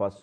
1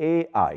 AI,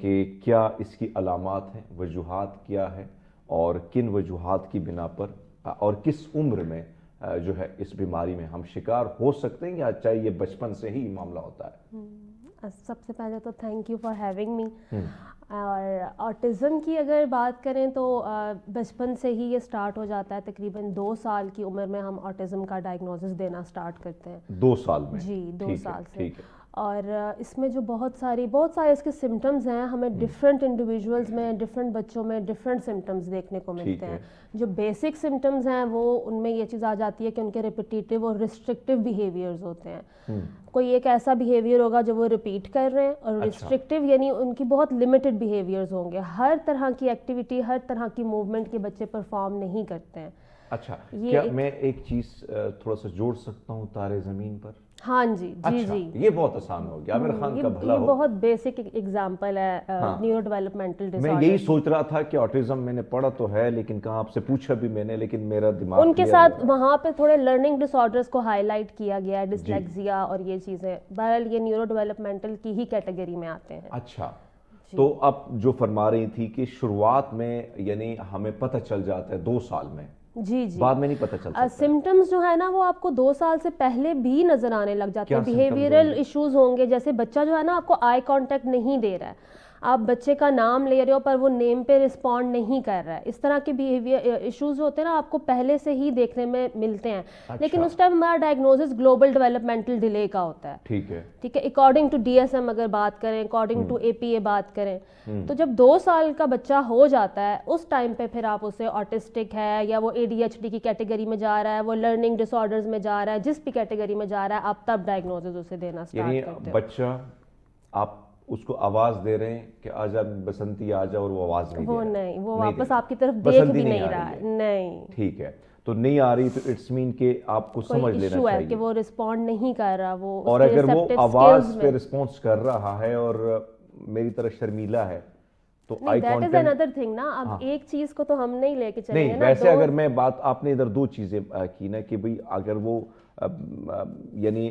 کہ کیا اس کی علامات ہیں, وجوہات کیا ہے, اور کن وجوہات کی بنا پر اور کس عمر میں جو ہے اس بیماری میں ہم شکار ہو سکتے ہیں, یا چاہے یہ بچپن سے ہی معاملہ ہوتا ہے؟ سب سے پہلے تو thank you for having me. اور آٹزم کی اگر بات کریں تو بچپن سے ہی یہ سٹارٹ ہو جاتا ہے, تقریباً 2 سال کی عمر میں ہم آٹزم کا ڈائگنوسس دینا سٹارٹ کرتے ہیں. 2 سال میں؟ جی 2 سال سے. ٹھیک ہے. اور اس میں جو بہت سارے اس کے سمٹمز ہیں, ہمیں ڈفرینٹ انڈیویژولز میں, ڈفرینٹ بچوں میں ڈفرینٹ سمٹمز دیکھنے کو ملتے ہیں. جو بیسک سمٹمز ہیں وہ ان میں یہ چیز آ جاتی ہے کہ ان کے ریپیٹیٹیو اور ریسٹرکٹیو بیہیویئرز ہوتے ہیں. کوئی ایک ایسا بیہیویئر ہوگا جو وہ ریپیٹ کر رہے ہیں, اور ریسٹرکٹیو یعنی ان کی بہت لمیٹڈ بیہیویئرز ہوں گے. ہر طرح کی ایکٹیویٹی, ہر طرح کی موومنٹ کے بچے پرفارم نہیں کرتے ہیں. اچھا, کیا میں ایک چیز تھوڑا سا جوڑ سکتا ہوں تارے زمین پر؟ ہاں جی جی جی, یہ بہت آسان ہو گیا. عامر خان کا بھلا ہو. یہ بہت بیسک ایگزامپل ہے نیورو ڈیولپمنٹل ڈس آرڈر. میں یہی سوچ رہا تھا کہ آٹزم میں نے پڑھا تو ہے, لیکن کہاں آپ سے پوچھا بھی میں نے, لیکن میرا دماغ ان کے ساتھ وہاں پہ تھوڑے لرننگ ڈس آرڈرز کو ہائی لائٹ کیا گیا ہے, ڈسلیکزیا اور یہ چیزیں. بہرحال یہ نیورو ڈیولپمنٹل کی ہی کیٹیگری میں آتے ہیں. اچھا, تو اب جو فرما رہی تھی کہ شروعات میں یعنی ہمیں پتہ چل جاتا ہے 2 سال میں, جی جی, بعد میں نہیں پتہ چلتا. سمٹمز جو ہے نا وہ آپ کو 2 سال سے پہلے بھی نظر آنے لگ جاتے ہیں. بیہیویئرل ایشوز ہوں گے, جیسے بچہ جو ہے نا آپ کو آئی کانٹیکٹ نہیں دے رہا ہے, آپ بچے کا نام لے رہے ہو پر وہ نیم پہ رسپونڈ نہیں کر رہا ہے. اس طرح کے بیہیویئر ایشوز ہوتے ہیں نا, آپ کو پہلے سے ہی دیکھنے میں ملتے ہیں. لیکن اس ٹائم ہمارا ڈائگنوسس گلوبل ڈیولپمنٹل ڈیلے کا ہوتا ہے. ٹھیک ہے, اکارڈنگ ٹو DSM اگر بات کریں, اکارڈنگ ٹو APA بات کریں, تو جب 2 سال کا بچہ ہو جاتا ہے اس ٹائم پہ پھر آپ اسے آٹسٹک ہے یا وہ ADHD کی کیٹیگری میں جا رہا ہے, وہ لرننگ ڈس آرڈرز میں جا رہا ہے, جس بھی کیٹیگری میں جا رہا ہے, آپ تب ڈائگنوسس اسے دینا اسٹارٹ کرتے ہو. بچہ آپ اس کو آواز دے رہے ہیں کہ آجا بسنتی آجا, اور وہ آواز نہیں دے رہا, وہ نہیں, وہ واپس آپ کی طرف دیکھ بھی نہیں رہا ہے. نہیں, ٹھیک ہے, تو نہیں آ رہی, تو اٹس مین کہ آپ کو سمجھ لینا چاہیے کہ وہ رسپونڈ نہیں کر رہا. وہ اور اگر وہ آواز پہ رسپونس کر رہا ہے اور میری طرح شرمیلا ہے تو آئی دیٹ از another thing نا. اب ایک چیز کو تو ہم نہیں لے کے چلیں گے نا. ویسے اگر میں بات, آپ نے ادھر 2 چیزیں کی نا کہ بھئی اگر وہ یعنی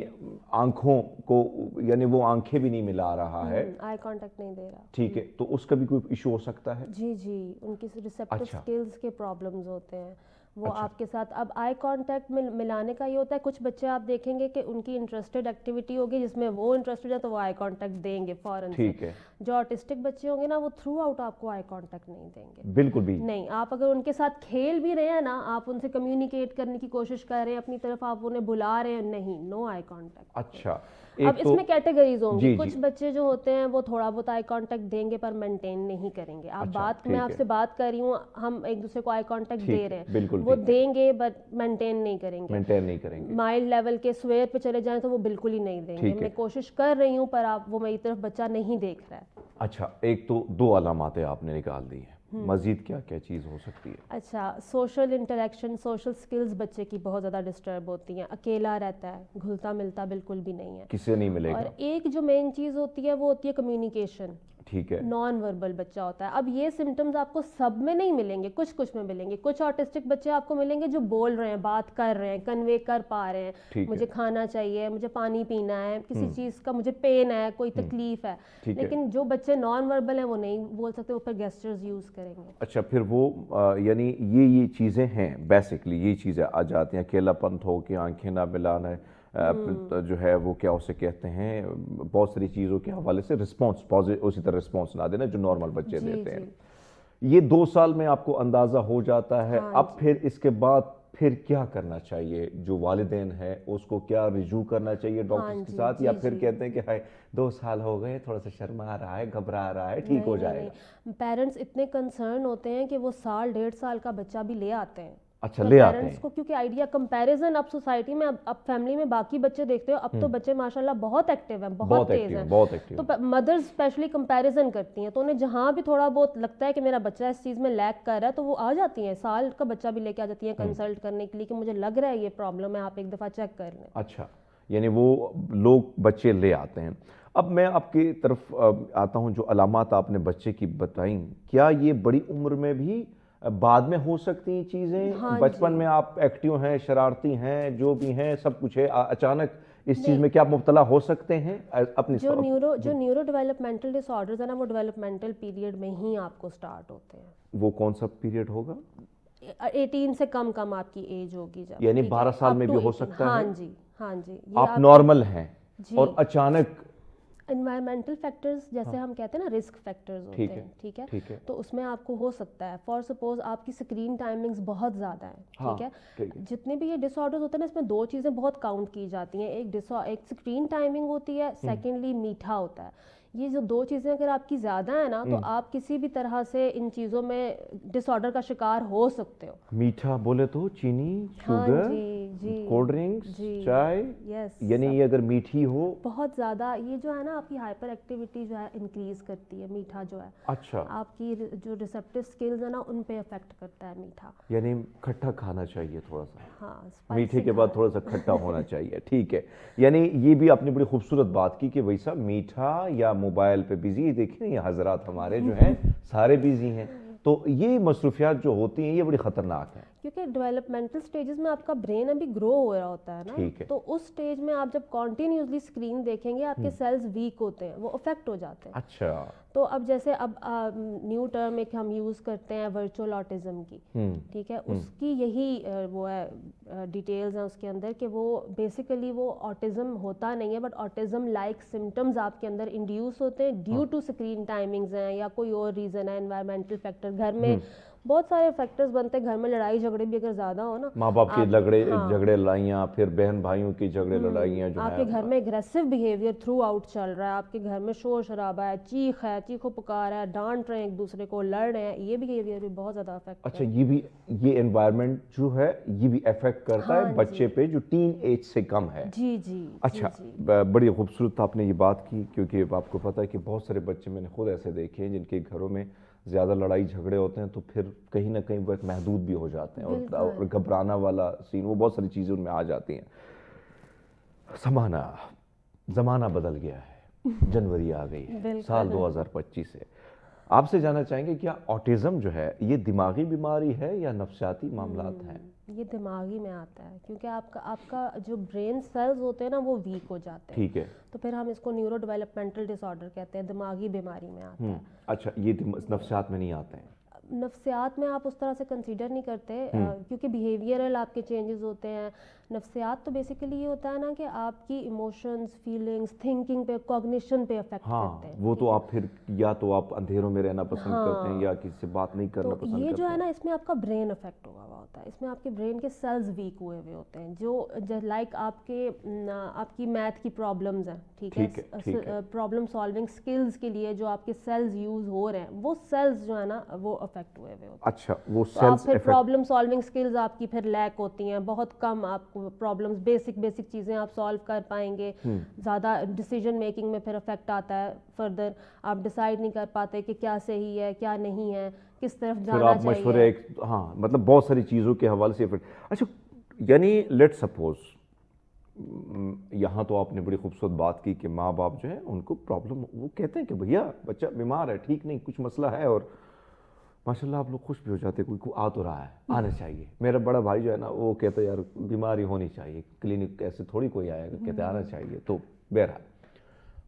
آنکھوں کو, یعنی وہ آنکھیں بھی نہیں ملا رہا ہے, آئی کانٹیکٹ نہیں دے رہا, ٹھیک ہے, تو اس کا بھی کوئی ایشو ہو سکتا ہے؟ جی جی, ان کی ریسیپٹیو اسکلز کے پرابلمز ہوتے ہیں. وہ آپ کے ساتھ, اب آئی کانٹیکٹ ملانے کا یہ ہوتا ہے, کچھ بچے آپ دیکھیں گے کہ ان کی انٹرسٹڈ ایکٹیویٹی ہوگی جس میں وہ انٹرسٹڈ ہے تو وہ آئی کانٹیکٹ دیں گے فوراً سے. جو آٹسٹک بچے ہوں گے نا وہ تھرو آؤٹ آپ کو آئی کانٹیکٹ نہیں دیں گے, بالکل بھی نہیں. آپ اگر ان کے ساتھ کھیل بھی رہے ہیں نا, آپ ان سے کمیونیکیٹ کرنے کی کوشش کر رہے ہیں, اپنی طرف آپ انہیں بلا رہے ہیں, نہیں, نو آئی کانٹیکٹ. اچھا, اب اس میں کیٹیگریز ہوں گی. کچھ بچے جو ہوتے ہیں وہ تھوڑا بہت آئی کانٹیکٹ دیں گے پر مینٹین نہیں کریں گے. آپ بات, میں آپ سے بات کر رہی ہوں, ہم ایک دوسرے کو آئی کانٹیکٹ دے رہے ہیں, وہ دیں گے بٹ مینٹین نہیں کریں گے. مائلڈ لیول کے سویئر پہ چلے جائیں تو وہ بالکل ہی نہیں دیں گے. میں کوشش کر رہی ہوں پر آپ, وہ میری طرف بچہ نہیں دیکھ رہا ہے. اچھا, ایک تو 2 علاماتیں آپ نے نکال دی ہیں, مزید کیا کیا چیز ہو سکتی ہے؟ اچھا, سوشل انٹریکشن, سوشل سکلز بچے کی بہت زیادہ ڈسٹرب ہوتی ہیں. اکیلا رہتا ہے, گھلتا ملتا بالکل بھی نہیں ہے, کسی سے نہیں ملے گا. اور ایک جو مین چیز ہوتی ہے وہ ہوتی ہے کمیونیکیشن. ٹھیک ہے, نان وربل بچہ ہوتا ہے. اب یہ سمٹمز آپ کو سب میں نہیں ملیں گے, کچھ میں ملیں گے. کچھ آٹسٹک بچے آپ کو ملیں گے جو بول رہے ہیں, بات کر رہے ہیں, کنوے کر پا رہے ہیں, مجھے کھانا چاہیے, مجھے پانی پینا ہے, کسی چیز کا مجھے پین ہے, کوئی تکلیف ہے. لیکن جو بچے نان وربل ہیں وہ نہیں بول سکتے, وہ پھر گیسچرز یوز کریں گے. اچھا, پھر وہ یعنی یہ چیزیں ہیں, بیسکلی یہ چیزیں آ جاتی ہیں, اکیلا پن ہو کے آنکھیں نہ ملانا ہے, جو ہے وہ کیا اسے کہتے ہیں, بہت ساری چیزوں کے حوالے سے رسپانس اسی طرح رسپانس نہ دینا جو نارمل بچے دیتے ہیں. یہ 2 سال میں آپ کو اندازہ ہو جاتا ہے. اب پھر اس کے بعد پھر کیا کرنا چاہیے؟ جو والدین ہے اس کو کیا رجوع کرنا چاہیے ڈاکٹر کے ساتھ, یا پھر کہتے ہیں کہ ہائے 2 سال ہو گئے, تھوڑا سا شرما رہا ہے, گھبرا رہا ہے, ٹھیک ہو جائے گا؟ پیرنٹس اتنے کنسرن ہوتے ہیں کہ وہ 1.5 سال کا بچہ بھی لے آتے ہیں. اچھا, لے آتے ہیں کو, کیونکہ آئیڈیا کمپیریزن اب سوسائٹی میں, اب فیملی میں باقی بچے دیکھتے ہو, اب تو بچے ماشاءاللہ بہت ایکٹیو ہیں, بہت تیز ہیں, تو مدرز اسپیشلی کمپیریزن کرتی ہیں, تو انہیں جہاں بھی تھوڑا بہت لگتا ہے کہ میرا بچہ اس چیز میں لیک کر رہا ہے تو وہ آ جاتی ہیں, 1 سال کا بچہ بھی لے کے آ جاتی ہیں کنسلٹ کرنے کے لیے کہ مجھے لگ رہا ہے یہ پرابلم ہے, آپ ایک دفعہ چیک کر لیں. اچھا, یعنی وہ لوگ بچے لے آتے ہیں. اب میں آپ کی طرف آتا ہوں, جو علامات آپ نے بچے کی بتائیں, کیا یہ بڑی عمر میں بھی بعد میں ہو سکتی ہیں چیزیں؟ بچپن میں آپ ایکٹیو ہیں, شرارتی ہیں, جو بھی ہیں سب کچھ ہے, اچانک اس چیز میں کیا آپ مبتلا ہو سکتے ہیں اپنی جو نیورو ڈیولپمنٹل ڈس آرڈرز ہیں نا وہ ڈیولپمنٹل پیریڈ میں ہی آپ کو سٹارٹ ہوتے ہیں. وہ کون سا پیریڈ ہوگا؟ 18 سے کم آپ کی ایج ہوگی جب, یعنی 12 سال میں بھی ہو سکتا ہے. ہاں جی آپ نارمل ہیں اور اچانک انوائرمنٹل فیکٹرز جیسے ہم کہتے ہیں نا رسک فیکٹرز ہوتے ہیں, ٹھیک ہے, تو اس میں آپ کو ہو سکتا ہے فار سپوز آپ کی اسکرین ٹائمنگز بہت زیادہ ہیں, ٹھیک ہے, جتنے بھی یہ ڈس آرڈرز ہوتے ہیں نا اس میں 2 چیزیں بہت کاؤنٹ کی جاتی ہیں, ایک اسکرین ٹائمنگ ہوتی ہے, سیکنڈلی میٹھا ہوتا ہے. یہ جو 2 چیزیں اگر آپ کی زیادہ ہیں نا تو آپ کسی بھی طرح سے ان چیزوں میں ڈس آرڈر کا شکار ہو سکتے ہو. میٹھا بولے تو چینی, شوگر, کولڈ ڈرنکس, چائے, یعنی یہ اگر میٹھی ہو بہت زیادہ, یہ جو ہے نا آپ کی ہائپر ایکٹیویٹی جو ہے انکریز کرتی ہے میٹھا جو ہے. اچھا, آپ کی جو ریسیپٹیو اسکلز ہیں نا ان پہ افیکٹ کرتا ہے میٹھا. یعنی کھٹا کھانا چاہیے تھوڑا سا, ہاں میٹھے کے بعد تھوڑا سا کھٹا ہونا چاہیے, ٹھیک ہے. یعنی یہ بھی آپ نے بڑی خوبصورت بات کی کہ وہی صاحب میٹھا یا موبائل پہ بزی, دیکھیں یہ حضرات ہمارے جو ہیں سارے بزی ہیں, تو یہ مصروفیات جو ہوتی ہیں یہ بڑی خطرناک ہیں. کیونکہ ڈیولپمنٹل سٹیجز میں آپ کا برین ابھی گرو ہو رہا ہوتا ہے نا, تو اس سٹیج میں آپ جب کنٹینیوسلی اسکرین دیکھیں گے آپ کے سیلز ویک ہوتے ہیں, وہ افیکٹ ہو جاتے ہیں. اچھا, تو اب جیسے اب نیو ٹرم ایک ہم یوز کرتے ہیں ورچوئل آٹزم کی, ٹھیک ہے, اس کی یہی وہ ہے ڈیٹیلز ہیں اس کے اندر کہ وہ بیسیکلی وہ آٹزم ہوتا نہیں ہے, بٹ آٹزم لائک سمٹمز آپ کے اندر انڈیوس ہوتے ہیں ڈیو ٹو اسکرین ٹائمنگز ہیں یا کوئی اور ریزن ہے, انوائرمنٹل فیکٹر, گھر میں بہت سارے فیکٹرز بنتے ہیں, گھر میں لڑائی جھگڑے بھی اگر زیادہ ہو نا, ماں باپ کے جھگڑے لڑائیاں, پھر بہن بھائیوں کی جھگڑے لڑائیاں, جو آپ کے گھر میں اگریسو بیہیویئر تھرو آؤٹ چل رہا ہے, آپ کے گھر میں شور شرابہ ہے, چیخو پکار ہے, ڈانٹ رہے ہیں ایک دوسرے کو, لڑ رہے ہیں, یہ بیہیویئر بھی بہت زیادہ افیکٹ. اچھا, یہ انوائرمنٹ جو ہے یہ بھی افیکٹ کرتا ہے بچے پہ جو ٹین ایج سے کم ہے. جی. اچھا, بڑی خوبصورت آپ نے یہ بات کی, کیونکہ آپ کو پتہ ہے کہ بہت سارے بچے میں نے خود ایسے دیکھے ہیں جن کے گھروں میں زیادہ لڑائی جھگڑے ہوتے ہیں, تو پھر کہیں نہ کہیں وہ ایک محدود بھی ہو جاتے ہیں, اور گھبرانا والا سین, وہ بہت ساری چیزیں ان میں آ جاتی ہیں. زمانہ بدل گیا ہے, جنوری آ گئی ہے, سال 2025 سے. آپ سے جاننا چاہیں گے کیا آٹزم جو ہے یہ دماغی بیماری ہے یا نفسیاتی معاملات ہیں؟ یہ دماغی میں آتا ہے, کیونکہ آپ کا جو برین سیلز ہوتے ہیں نا وہ ویک ہو جاتے ہیں, ٹھیک ہے, تو پھر ہم اس کو نیورو ڈیولپمنٹل ڈس آرڈر کہتے ہیں, دماغی بیماری میں آتا ہے. اچھا, یہ نفسیات میں نہیں آتے ہیں؟ نفسیات میں آپ اس طرح سے کنسیڈر نہیں کرتے, کیونکہ بیہیویئرل آپ کے چینجز ہوتے ہیں. نفسیات تو بیسیکلی یہ ہوتا ہے نا کہ آپ کی ایموشنز, فیلنگز, تھنکنگ پہ, کوگنیشن پہ افیکٹ کرتے ہیں. وہ تو آپ پھر یا تو آپ اندھیروں میں رہنا پسند کرتے ہیں یا کسی سے بات نہیں کرنا پسند کرتے ہیں. یہ جو ہے نا اس میں آپ کا برین افیکٹ ہوا ہوا ہوتا ہے, اس میں آپ کے برین کے سیلز ویک ہوئے ہوئے ہوتے ہیں, جو لائک آپ کی میتھ کی پرابلمز ہیں, ٹھیک ہے, پرابلم سالونگ سکلز کے لیے جو آپ کے سیلز یوز ہو رہے ہیں, وہ سیلز جو ہے نا وہ افیکٹ ہوئے ہوئے ہوتے ہیں. اچھا, وہ سیلز پھر پرابلم سالونگ سکلز آپ کی پھر لیک ہوتی ہیں, بہت کم آپ پرابلمز بیسک چیزیں آپ سالو کر پائیں گے, زیادہ ڈیسیجن میکنگ میں پھر افیکٹ آتا ہے. فردر آپ ڈیسائیڈ نہیں کر پاتے کہ کیا صحیح ہے کیا نہیں ہے, کس طرف جانا چاہیے. مشورے, مطلب بہت ساری چیزوں کے حوالے سے افیکٹ. اچھا, یعنی لیٹ سپوز یہاں تو آپ نے بڑی خوبصورت بات کی کہ ماں باپ جو ہے ان کو پرابلم, وہ کہتے ہیں کہ بھیا بچہ بیمار ہے, ٹھیک نہیں, کچھ مسئلہ ہے, اور ماشاء اللہ آپ لوگ خوش بھی ہو جاتے, کوئی آ تو رہا ہے, آنا چاہیے. میرا بڑا بھائی جو ہے نا وہ کہتا ہے یار بیماری ہونی چاہیے, کلینک ایسے تھوڑی کوئی آئے گا, کہتے آنا چاہیے. تو بہرحال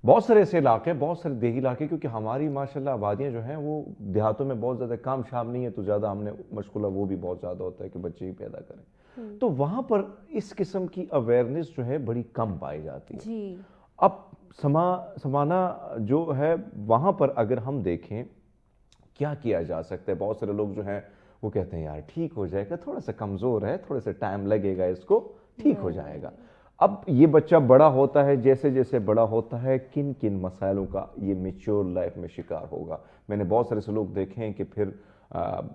بہت سارے ایسے علاقے, بہت سارے دیہی علاقے, کیونکہ ہماری ماشاء اللہ آبادیاں جو ہیں وہ دیہاتوں میں بہت زیادہ کام شام نہیں ہے, تو زیادہ ہم نے مشغولہ وہ بھی بہت زیادہ ہوتا ہے کہ بچے ہی پیدا کریں, تو وہاں پر اس قسم کی اویئرنیس جو ہے بڑی کم پائی جاتی ہے. جی. اب سمانا جو ہے وہاں پر اگر ہم دیکھیں کیا کیا جا سکتا ہے, بہت سارے لوگ جو ہیں وہ کہتے ہیں یار ٹھیک ہو جائے گا, تھوڑا سا کمزور ہے, تھوڑا سا ٹائم لگے گا, اس کو ٹھیک ہو جائے گا. اب یہ بچہ بڑا ہوتا ہے, جیسے جیسے بڑا ہوتا ہے کن کن مسائلوں کا یہ میچور لائف میں شکار ہوگا. میں نے بہت سارے لوگ دیکھے ہیں کہ پھر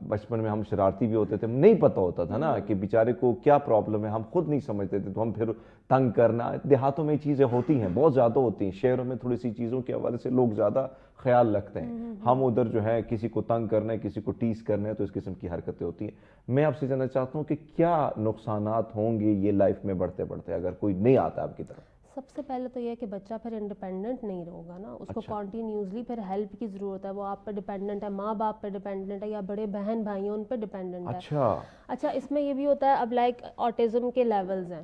بچپن میں ہم شرارتی بھی ہوتے تھے, نہیں پتہ ہوتا تھا نا کہ بیچارے کو کیا پرابلم ہے, ہم خود نہیں سمجھتے تھے, تو ہم پھر تنگ کرنا. دیہاتوں میں چیزیں ہوتی ہیں, بہت زیادہ ہوتی ہیں, شہروں میں تھوڑی سی چیزوں کے حوالے سے لوگ زیادہ خیال رکھتے ہیں. ہم ادھر جو ہے کسی کو تنگ کرنا ہے, کسی کو ٹیز کرنا ہے, تو اس قسم کی حرکتیں ہوتی ہیں. میں آپ سے جاننا چاہتا ہوں کہ کیا نقصانات ہوں گے یہ لائف میں بڑھتے بڑھتے اگر کوئی نہیں آتا آپ کی طرف؟ سب سے پہلے تو یہ ہے کہ بچہ پھر انڈیپینڈنٹ نہیں ہوگا نا, اس کو کنٹینیوسلی پھر ہیلپ کی ضرورت ہے, وہ آپ پہ ڈیپینڈنٹ ہے, ماں باپ پہ ڈیپینڈنٹ ہے, یا بڑے بہن بھائی ہیں ان پہ ڈیپینڈنٹ ہے. اچھا, اس میں یہ بھی ہوتا ہے اب لائک آٹزم کے لیولز ہیں,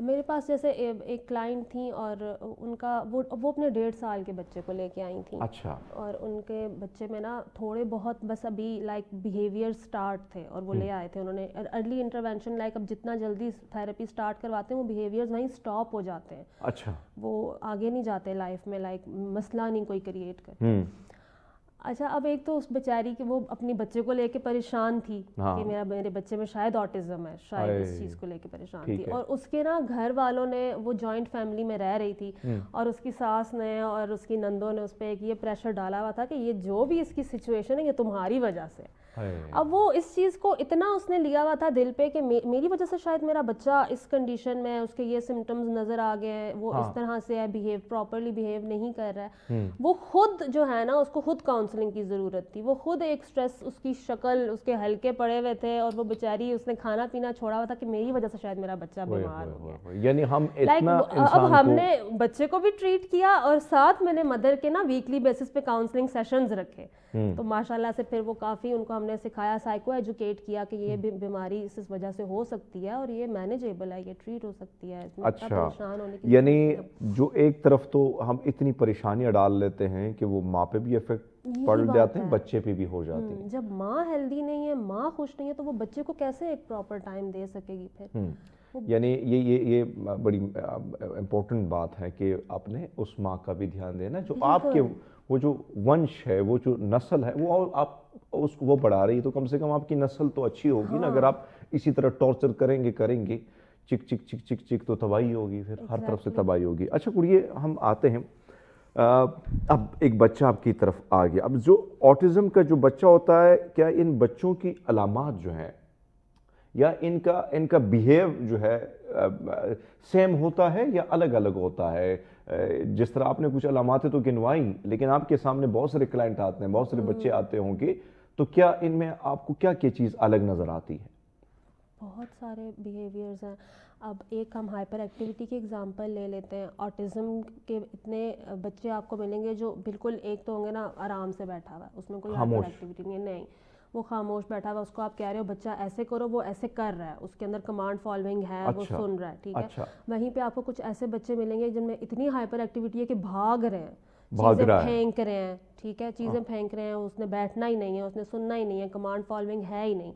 میرے پاس جیسے ایک کلائنٹ تھیں اور ان کا وہ اپنے 1.5 سال کے بچے کو لے کے آئی تھیں. اچھا. اور ان کے بچے میں نا تھوڑے بہت بس ابھی لائک بیہیویئر سٹارٹ تھے اور وہ لے آئے تھے انہوں نے ارلی انٹرونشن. لائک اب جتنا جلدی تھیراپی سٹارٹ کرواتے ہیں وہ بیہیویئرز وہیں سٹاپ ہو جاتے ہیں. اچھا. وہ آگے نہیں جاتے لائف میں, لائک مسئلہ نہیں کوئی کریٹ کرتے. اچھا, اب ایک تو اس بیچاری کہ وہ اپنی بچے کو لے کے پریشان تھی کہ میرے بچے میں شاید آٹزم ہے, شاید اس چیز کو لے کے پریشان تھی. اور اس کے نا گھر والوں نے, وہ جوائنٹ فیملی میں رہ رہی تھی, اور اس کی ساس نے اور اس کی نندوں نے اس پہ ایک یہ پریشر ڈالا ہوا تھا کہ یہ جو بھی اس کی سچویشن ہے یہ تمہاری وجہ سے. اب وہ اس چیز کو اتنا اس نے لیا ہوا تھا دل پہ کہ میری وجہ سے شاید میرا بچہ اس کنڈیشن میں, اس کے یہ سمٹمز نظر آ گئے ہیں, وہ اس طرح سے ہے, پراپرلی بیہیو نہیں کر رہا ہے. وہ خود جو ہے نا, اس کو خود کاؤنسلنگ کی ضرورت تھی. وہ خود ایک سٹریس, اس کی شکل, اس کے ہلکے پڑے ہوئے تھے, اور وہ بیچاری اس نے کھانا پینا چھوڑا ہوا تھا کہ میری وجہ سے شاید میرا بچہ بیمار ہو گیا. یعنی ہم اتنا اب ہم نے بچے کو بھی ٹریٹ کیا اور ساتھ میں نے مدر کے نا ویکلی بیسس پہ کاؤنسلنگ سیشنز رکھے. تو ماشاء اللہ سے پھر وہ کافی, ان کو ہم نے سکھایا, سائیکو ایجوکیٹ کیا کہ یہ بیماری اس وجہ سے ہو سکتی ہے اور یہ مینیجیبل ہے, یہ ٹریٹ ہو سکتی ہے. اچھا, یعنی جو ایک طرف تو ہم اتنی پریشانیاں ڈال لیتے ہیں کہ وہ ماں پہ بھی افیکٹ پڑ جاتے ہیں, بچے پہ بھی ہو جاتی ہیں. جب ماں ہیلدی نہیں ہے, ماں خوش نہیں ہے, تو وہ بچے کو کیسے ایک پراپر ٹائم دے سکے گی پھر. یعنی یہ بڑی امپورٹنٹ بات ہے کہ آپ نے اس ماں کا بھی دھیان دینا جو آپ کے وہ جو ونش ہے, وہ جو نسل ہے, وہ آپ اس کو وہ بڑھا رہی ہے, تو کم سے کم آپ کی نسل تو اچھی ہوگی نا. اگر آپ اسی طرح ٹارچر کریں گے چک چک چک چک چک تو تباہی ہوگی, پھر ہر طرف سے تباہی ہوگی. اچھا کڑیے, ہم آتے ہیں اب ایک بچہ آپ کی طرف آ گیا. اب جو آٹزم کا جو بچہ ہوتا ہے, کیا ان بچوں کی علامات جو ہیں یا ان کا بیہیو جو ہے سیم ہوتا ہے یا الگ الگ ہوتا ہے؟ جس طرح آپ نے کچھ علاماتیں تو گنوائیں, لیکن آپ کے سامنے بہت سارے کلائنٹ آتے ہیں, بہت سارے بچے آتے ہوں گے, تو کیا ان میں آپ کو کیا چیز الگ نظر آتی ہے؟ بہت سارے بیہیویئرز ہیں. اب ایک ہم ہائپر ایکٹیویٹی کی اگزامپل لے لیتے ہیں. آٹزم کے اتنے بچے آپ کو ملیں گے جو بالکل, ایک تو ہوں گے نا آرام سے بیٹھا ہوا ہے, اس میں کوئی ہائپر ایکٹیویٹی نہیں, وہ خاموش بیٹھا ہوا, اس کو آپ کہہ رہے ہو بچہ ایسے کرو, وہ ایسے کر رہا ہے, اس کے اندر کمانڈ فالوئنگ ہے, وہ سن رہا ہے, ٹھیک ہے. وہیں پہ آپ کو کچھ ایسے بچے ملیں گے جن میں اتنی ہائپر ایکٹیویٹی ہے کہ بھاگ رہے ہیں, چیزیں پھینک رہے ہیں, ٹھیک ہے, چیزیں پھینک رہے ہیں, اس نے بیٹھنا ہی نہیں ہے, اس نے سننا ہی نہیں ہے, کمانڈ فالوئنگ ہے ہی نہیں.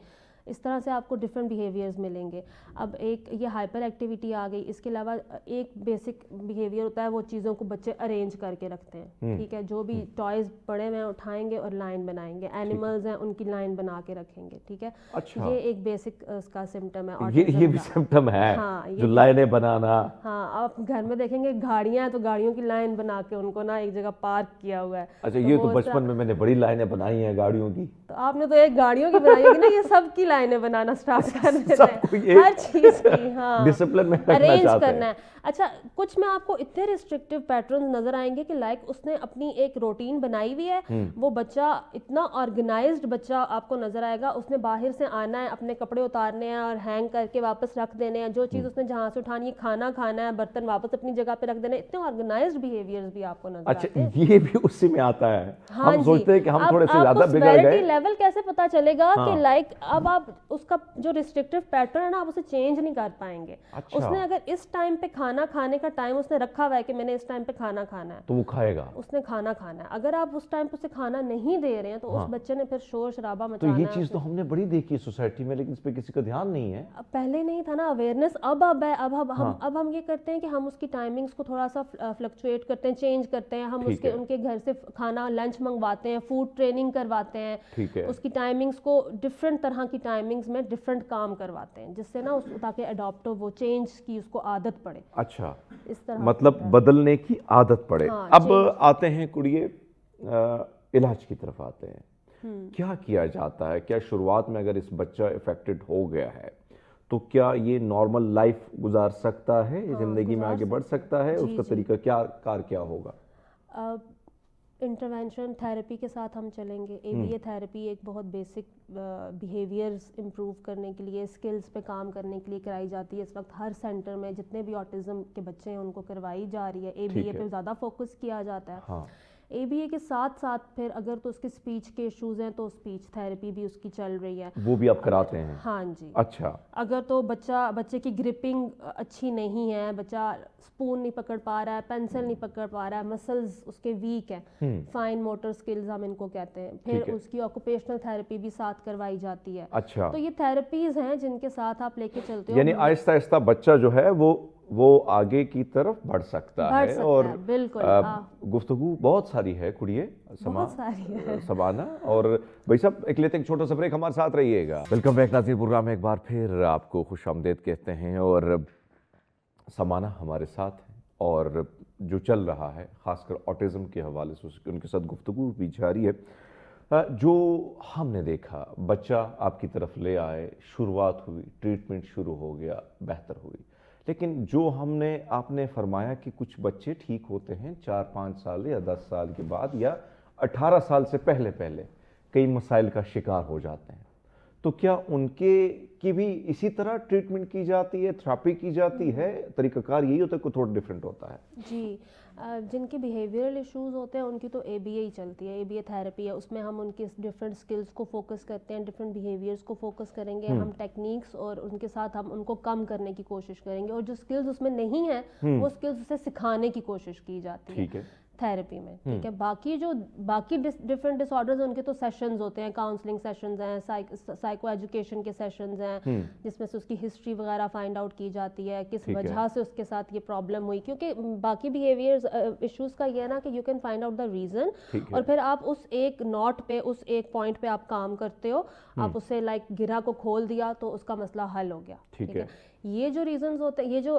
اس طرح سے آپ کو ڈفرینٹ بیہیویئرز ملیں گے. اب ایک یہ ہائپر ایکٹیویٹی آ گئی. اس کے علاوہ ایک بیسک بیہیویئر ہوتا ہے, وہ چیزوں کو بچے ارینج کر کے رکھتے ہیں, ٹھیک ہے, جو بھی ٹوائز پڑے ہوئے ہیں اٹھائیں گے اور لائن بنائیں گے, اینیملز ہیں ان کی لائن بنا کے رکھیں گے, ٹھیک ہے. یہ ایک بیسک اس کا سمٹم ہے, یہ بھی سمٹم ہے, جو لائنیں بنانا. ہاں, آپ گھر میں دیکھیں گے گاڑیاں ہیں تو گاڑیوں کی لائن بنا کے ان کو نا ایک جگہ پارک کیا ہوا ہے. اچھا, یہ تو بچپن میں نے بڑی لائنیں بنائی ہیں گاڑیوں کی. تو آپ نے تو ایک گاڑیوں کی بنائی ہوگی نا, یہ سب کی لائنیں بنانا سٹارٹ کر دیتے ہیں, ہر چیز کی. ہاں, ڈسپلن میں ارینج کرنا ہے. اچھا, کچھ میں آپ کو اتنے ریسٹرکٹیو پیٹرنز نظر آئیں گے کہ لائک اس نے اپنی ایک روٹین بنائی ہوئی ہے, وہ بچہ اتنا آرگنائزڈ بچہ آپ کو نظر آئے گا. اس نے باہر سے آنا ہے, اپنے کپڑے اتارنے ہیں اور ہینگ کر کے واپس رکھ دینے ہیں, جو چیز اس نے جہاں سے اٹھانی ہے, کھانا کھانا ہے, برتن واپس اپنی جگہ پہ رکھ دینے. اتنے آرگنائزڈ بیہیویئرز بھی آپ کو نظر آتے ہیں. اچھا, یہ بھی اسی میں آتا ہے. ہم سوچتے ہیں کہ ہم تھوڑے سے زیادہ بگڑ گئے. لیول کیسے پتا چلے گا کہ لائک اب آپ اس کا جو ریسٹرکٹیو پیٹرن ہے نا, آپ اسے چینج نہیں کر پائیں گے. اس نے اگر اس ٹائم پہ کھانا کھانے کا ٹائم اس نے رکھا ہوا ہے کہ میں نے اس ٹائم پہ کھانا کھانا ہے, تو وہ کھائے گا, اس نے کھانا کھانا ہے. اگر آپ اس ٹائم پہ اسے کھانا نہیں دے رہے ہیں تو اس بچے نے پھر شور شرابہ مچانا ہے. تو یہ چیز تو ہم نے بڑی دیکھی ہے سوسائٹی میں, لیکن اس پہ کسی کا دھیان نہیں ہے. پہلے نہیں تھا نا اویئرنیس, اب ہے. اب ہم یہ کرتے ہیں کہ ہم اس کی ٹائمنگز کو تھوڑا سا فلکچویٹ کرتے ہیں, چینج کرتے ہیں. ہم ان کے گھر سے کھانا لنچ منگواتے ہیں, فوڈ ٹریننگ کرواتے ہیں, اس کی ٹائمنگز کو ڈفرینٹ طرح کی ٹائمنگز میں ڈفرینٹ کام کرواتے ہیں, جس سے نا تاکہ اڈاپٹ ہو, وہ چینج کی اس کو عادت پڑے. اچھا, اس طرح مطلب بدلنے کی عادت پڑے. اب آتے ہیں کڑیے علاج کی طرف آتے ہیں. کیا کیا جاتا ہے؟ کیا شروعات میں اگر اس بچہ افیکٹڈ ہو گیا ہے تو کیا یہ نارمل لائف گزار سکتا ہے, زندگی میں آگے بڑھ سکتا ہے؟ اس کا طریقہ کیا ہوگا؟ انٹرونشن تھیراپی کے ساتھ ہم چلیں گے. اے بی اے تھیراپی ایک بہت بیسک بیہیویئرز امپروو کرنے کے لیے, اسکلز پہ کام کرنے کے لیے کرائی جاتی ہے. اس وقت ہر سینٹر میں جتنے بھی آٹزم کے بچے ہیں ان کو کروائی جا رہی ہے. اے بی اے پہ زیادہ فوکس کیا جاتا ہے. ABA کے ساتھ ساتھ پھر اگر تو اس کے اسپیچ کے ایشوز ہیں تو اسپیچ تھیراپی بھی اس کی چل رہی ہے. وہ بھی آپ کراتے ہیں؟ ہاں جی. اچھا. اگر تو بچے کی گرپنگ اچھی نہیں ہے, بچہ اسپون نہیں پکڑ پا رہا ہے, پینسل نہیں پکڑ پا رہا ہے, مسلز اس کے ویک ہیں, فائن موٹر سکلز ہم ان کو کہتے ہیں, پھر اس کی آکوپیشنل تھیراپی بھی ساتھ کروائی جاتی ہے. اچھا. تو یہ تھیراپیز ہیں جن کے ساتھ آپ لے کے چلتے ہو. یعنی آہستہ آہستہ بچہ جو ہے وہ آگے کی طرف بڑھ سکتا ہے. اور بالکل گفتگو بہت ساری ہے کڑیے سمانا. اور بھائی صاحب ایک لیتے ایک چھوٹا سا بریک, ہمارے ساتھ رہیے گا. ویلکم بیک ناظرین, پروگرام میں ایک بار پھر آپ کو خوش آمدید کہتے ہیں. اور سمانا ہمارے ساتھ ہیں اور جو چل رہا ہے خاص کر آٹزم کے حوالے سے ان کے ساتھ گفتگو بھی جاری ہے. جو ہم نے دیکھا, بچہ آپ کی طرف لے آئے, شروعات ہوئی, ٹریٹمنٹ شروع ہو گیا, بہتر ہوئی. لیکن جو آپ نے فرمایا کہ کچھ بچے ٹھیک ہوتے ہیں 4-5 سال یا 10 سال کے بعد یا 18 سال سے پہلے کئی مسائل کا شکار ہو جاتے ہیں. تو کیا ان کی بھی اسی طرح ٹریٹمنٹ کی جاتی ہے, تھراپی کی جاتی ہے؟ طریقہ کار یہی ہوتا ہے کہ تھوڑا ڈیفرنٹ ہوتا ہے؟ جی, جن کے بیہیویئرل ایشوز ہوتے ہیں ان کی تو ABA ہی چلتی ہے. ABA تھیراپی ہے, اس میں ہم ان کے ڈفرینٹ سکلز کو فوکس کرتے ہیں, ڈفرینٹ بیہیویئرس کو فوکس کریں گے, ہم ٹیکنیکس اور ان کے ساتھ ہم ان کو کم کرنے کی کوشش کریں گے, اور جو سکلز اس میں نہیں ہیں وہ سکلز اسے سکھانے کی کوشش کی جاتی ہے تھیراپی میں. ٹھیک ہے. باقی ڈفرینٹ ڈس آرڈرز ان کے تو سیشنز ہوتے ہیں, کاؤنسلنگ سیشنز ہیں, سائیکو ایجوکیشن کے سیشنز ہیں, جس میں سے اس کی ہسٹری وغیرہ فائنڈ آؤٹ کی جاتی ہے, کس وجہ سے اس کے ساتھ یہ پرابلم ہوئی. کیونکہ باقی بیہیویئر ایشوز کا یہ ہے نا کہ you can find out the reason, اور پھر آپ اس ایک نوٹ پہ, اس ایک پوائنٹ پہ آپ کام کرتے ہو, آپ اسے لائک گرہ کو کھول دیا تو اس کا مسئلہ حل ہو گیا. ٹھیک ہے. یہ جو ریزنز ہوتے ہیں, یہ جو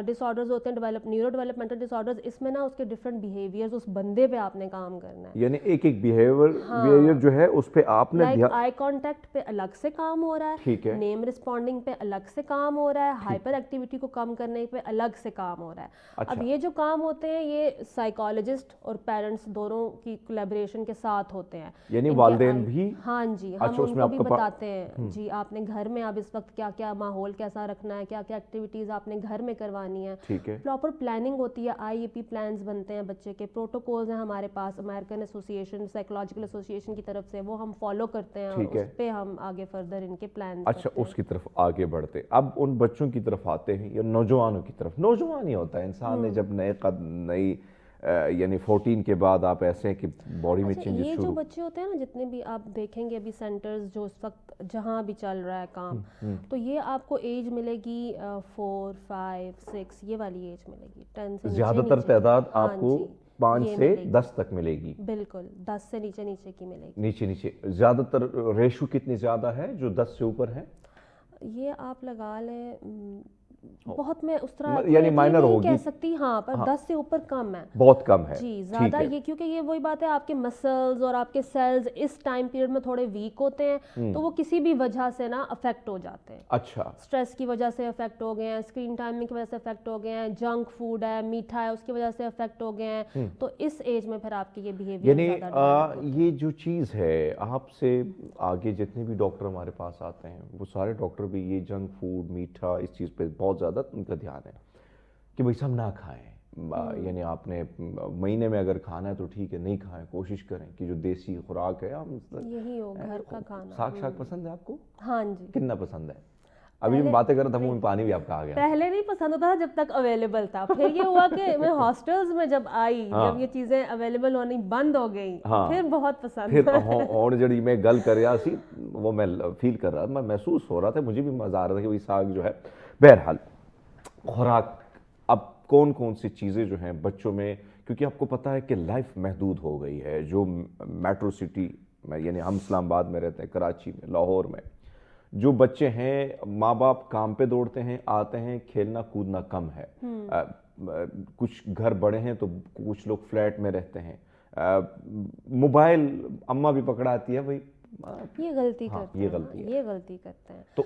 ڈس آرڈرز ہوتے ہیں نیورو ڈیولپمنٹل ڈس آرڈرز, اس میں نا اس کے ڈفرینٹ بیہیویئرز اس بندے پہ آپ نے کام کرنا ہے. یعنی ایک بیہیویئر جو ہے اس پہ آپ نے لائک آئی کانٹیکٹ پہ الگ سے کام ہو رہا ہے, نیم رسپونڈنگ پہ الگ سے کام ہو رہا ہے, ہائپر ایکٹیویٹی کو کم کرنے پہ الگ سے کام ہو رہا ہے. اب یہ جو کام ہوتے ہیں یہ سائیکالوجسٹ اور پیرنٹس دونوں کی کولیبریشن کے ساتھ ہوتے ہیں. یعنی والدین بھی؟ ہاں جی, ہم ان کو بھی بتاتے ہیں جی آپ نے گھر میں اب اس وقت کیا کیا ماحول کیسا رکھنا ہے, کیا کیا ایکٹیویٹیز آپ نے گھر میں کروانی ہے. پراپر پلاننگ ہوتی ہے, IEP پلانز بنتے ہیں بچے کے, پروٹوکولز ہیں ہمارے پاس امریکن ایسوسیشن, سائیکولوجیکل ایسوسیشن کی طرف سے, وہ ہم فالو کرتے ہیں, اور اس پہ ہم آگے فردر ان کے پلانز. اچھا, اس کی طرف آگے بڑھتے. اب ان بچوں کی طرف آتے ہیں یا نوجوانوں کی طرف. نوجوان ہی ہوتا ہے انسان نے جب نئی یعنی 14 کے بعد آپ ایسے ہیں کہ باڈی میں چینجز یہ جو بچے ہوتے ہیں نا, جتنے بھی آپ دیکھیں گے ابھی سینٹرز جو اس وقت جہاں بھی چل رہا ہے کام, تو یہ آپ کو ایج ملے گی 4, 5, 6 یہ والی ایج ملے گی. 10 سے زیادہ تر تعداد آپ کو 5 سے 10 تک ملے گی. بالکل 10 سے نیچے کی ملے گی. نیچے زیادہ تر ریشو کتنی زیادہ ہے جو 10 سے اوپر ہے؟ یہ آپ لگا لیں بہت, میں اس طرح یعنی مائنر ہوگی کہہ سکتی, ہاں, پر 10 سے اوپر کم ہے, بہت کم ہے. جی زیادہ یہ, کیونکہ یہ وہی بات ہے, آپ کے مسلز اور آپ کے سیلز اس ٹائم پیریڈ میں تھوڑے ویک ہوتے ہیں, تو وہ کسی بھی وجہ سے نا افیکٹ ہو جاتے ہیں. اچھا, اسٹریس کی وجہ سے افیکٹ ہو گئے ہیں, اسکرین ٹائمنگ کی وجہ سے افیکٹ ہو گئے ہیں, جنک فوڈ ہے, میٹھا ہے, اس کی وجہ سے افیکٹ ہو گئے ہیں. تو اس ایج میں پھر آپ کی یہ بیہیویئر یعنی یہ جو چیز ہے, آپ سے آگے جتنے بھی ڈاکٹر ہمارے پاس آتے ہیں وہ سارے ڈاکٹر بھی یہ جنک فوڈ, میٹھا, اس چیز پہ بہت زیادہ ان کا دھیان ہے کہ بھائی سب نہ کھائیں. یعنی آپ نے مہینے میں اگر کھانا ہے تو ٹھیک ہے, نہیں کھائیں, کوشش کریں کہ جو دیسی خوراک ہے ہم یہی ہو, گھر کا کھانا. ساگ پسند ہے آپ کو؟ ہاں جی. کتنا پسند ہے؟ ابھی میں باتیں کر رہا تھا منہ میں پانی بھی آپ کا آ گیا. پہلے نہیں پسند ہوتا تھا جب تک اویلیبل تھا, پھر یہ ہوا کہ میں ہاسٹلز میں جب آئی, جب یہ چیزیں اویلیبل ہونی بند ہو گئی, پھر بہت پسند. پھر اور جڑی میں گل کر رہا سی وہ میں فیل کر رہا تھا, میں محسوس ہو رہا تھا, مجھے بھی مزہ آ رہا تھا کہ وہی ساگ جو ہے. بہرحال خوراک, اب کون سی چیزیں جو ہیں بچوں میں, کیونکہ آپ کو پتہ ہے کہ لائف محدود ہو گئی ہے. جو میٹرو سٹی میں, یعنی ہم اسلام آباد میں رہتے ہیں, کراچی میں, لاہور میں, جو بچے ہیں ماں باپ کام پہ دوڑتے ہیں, آتے ہیں, کھیلنا کودنا کم ہے. کچھ گھر بڑے ہیں تو کچھ لوگ فلیٹ میں رہتے ہیں, موبائل اماں بھی پکڑاتی ہے, بھائی یہ غلطی کرتے ہیں, یہ غلطی کرتے ہیں. تو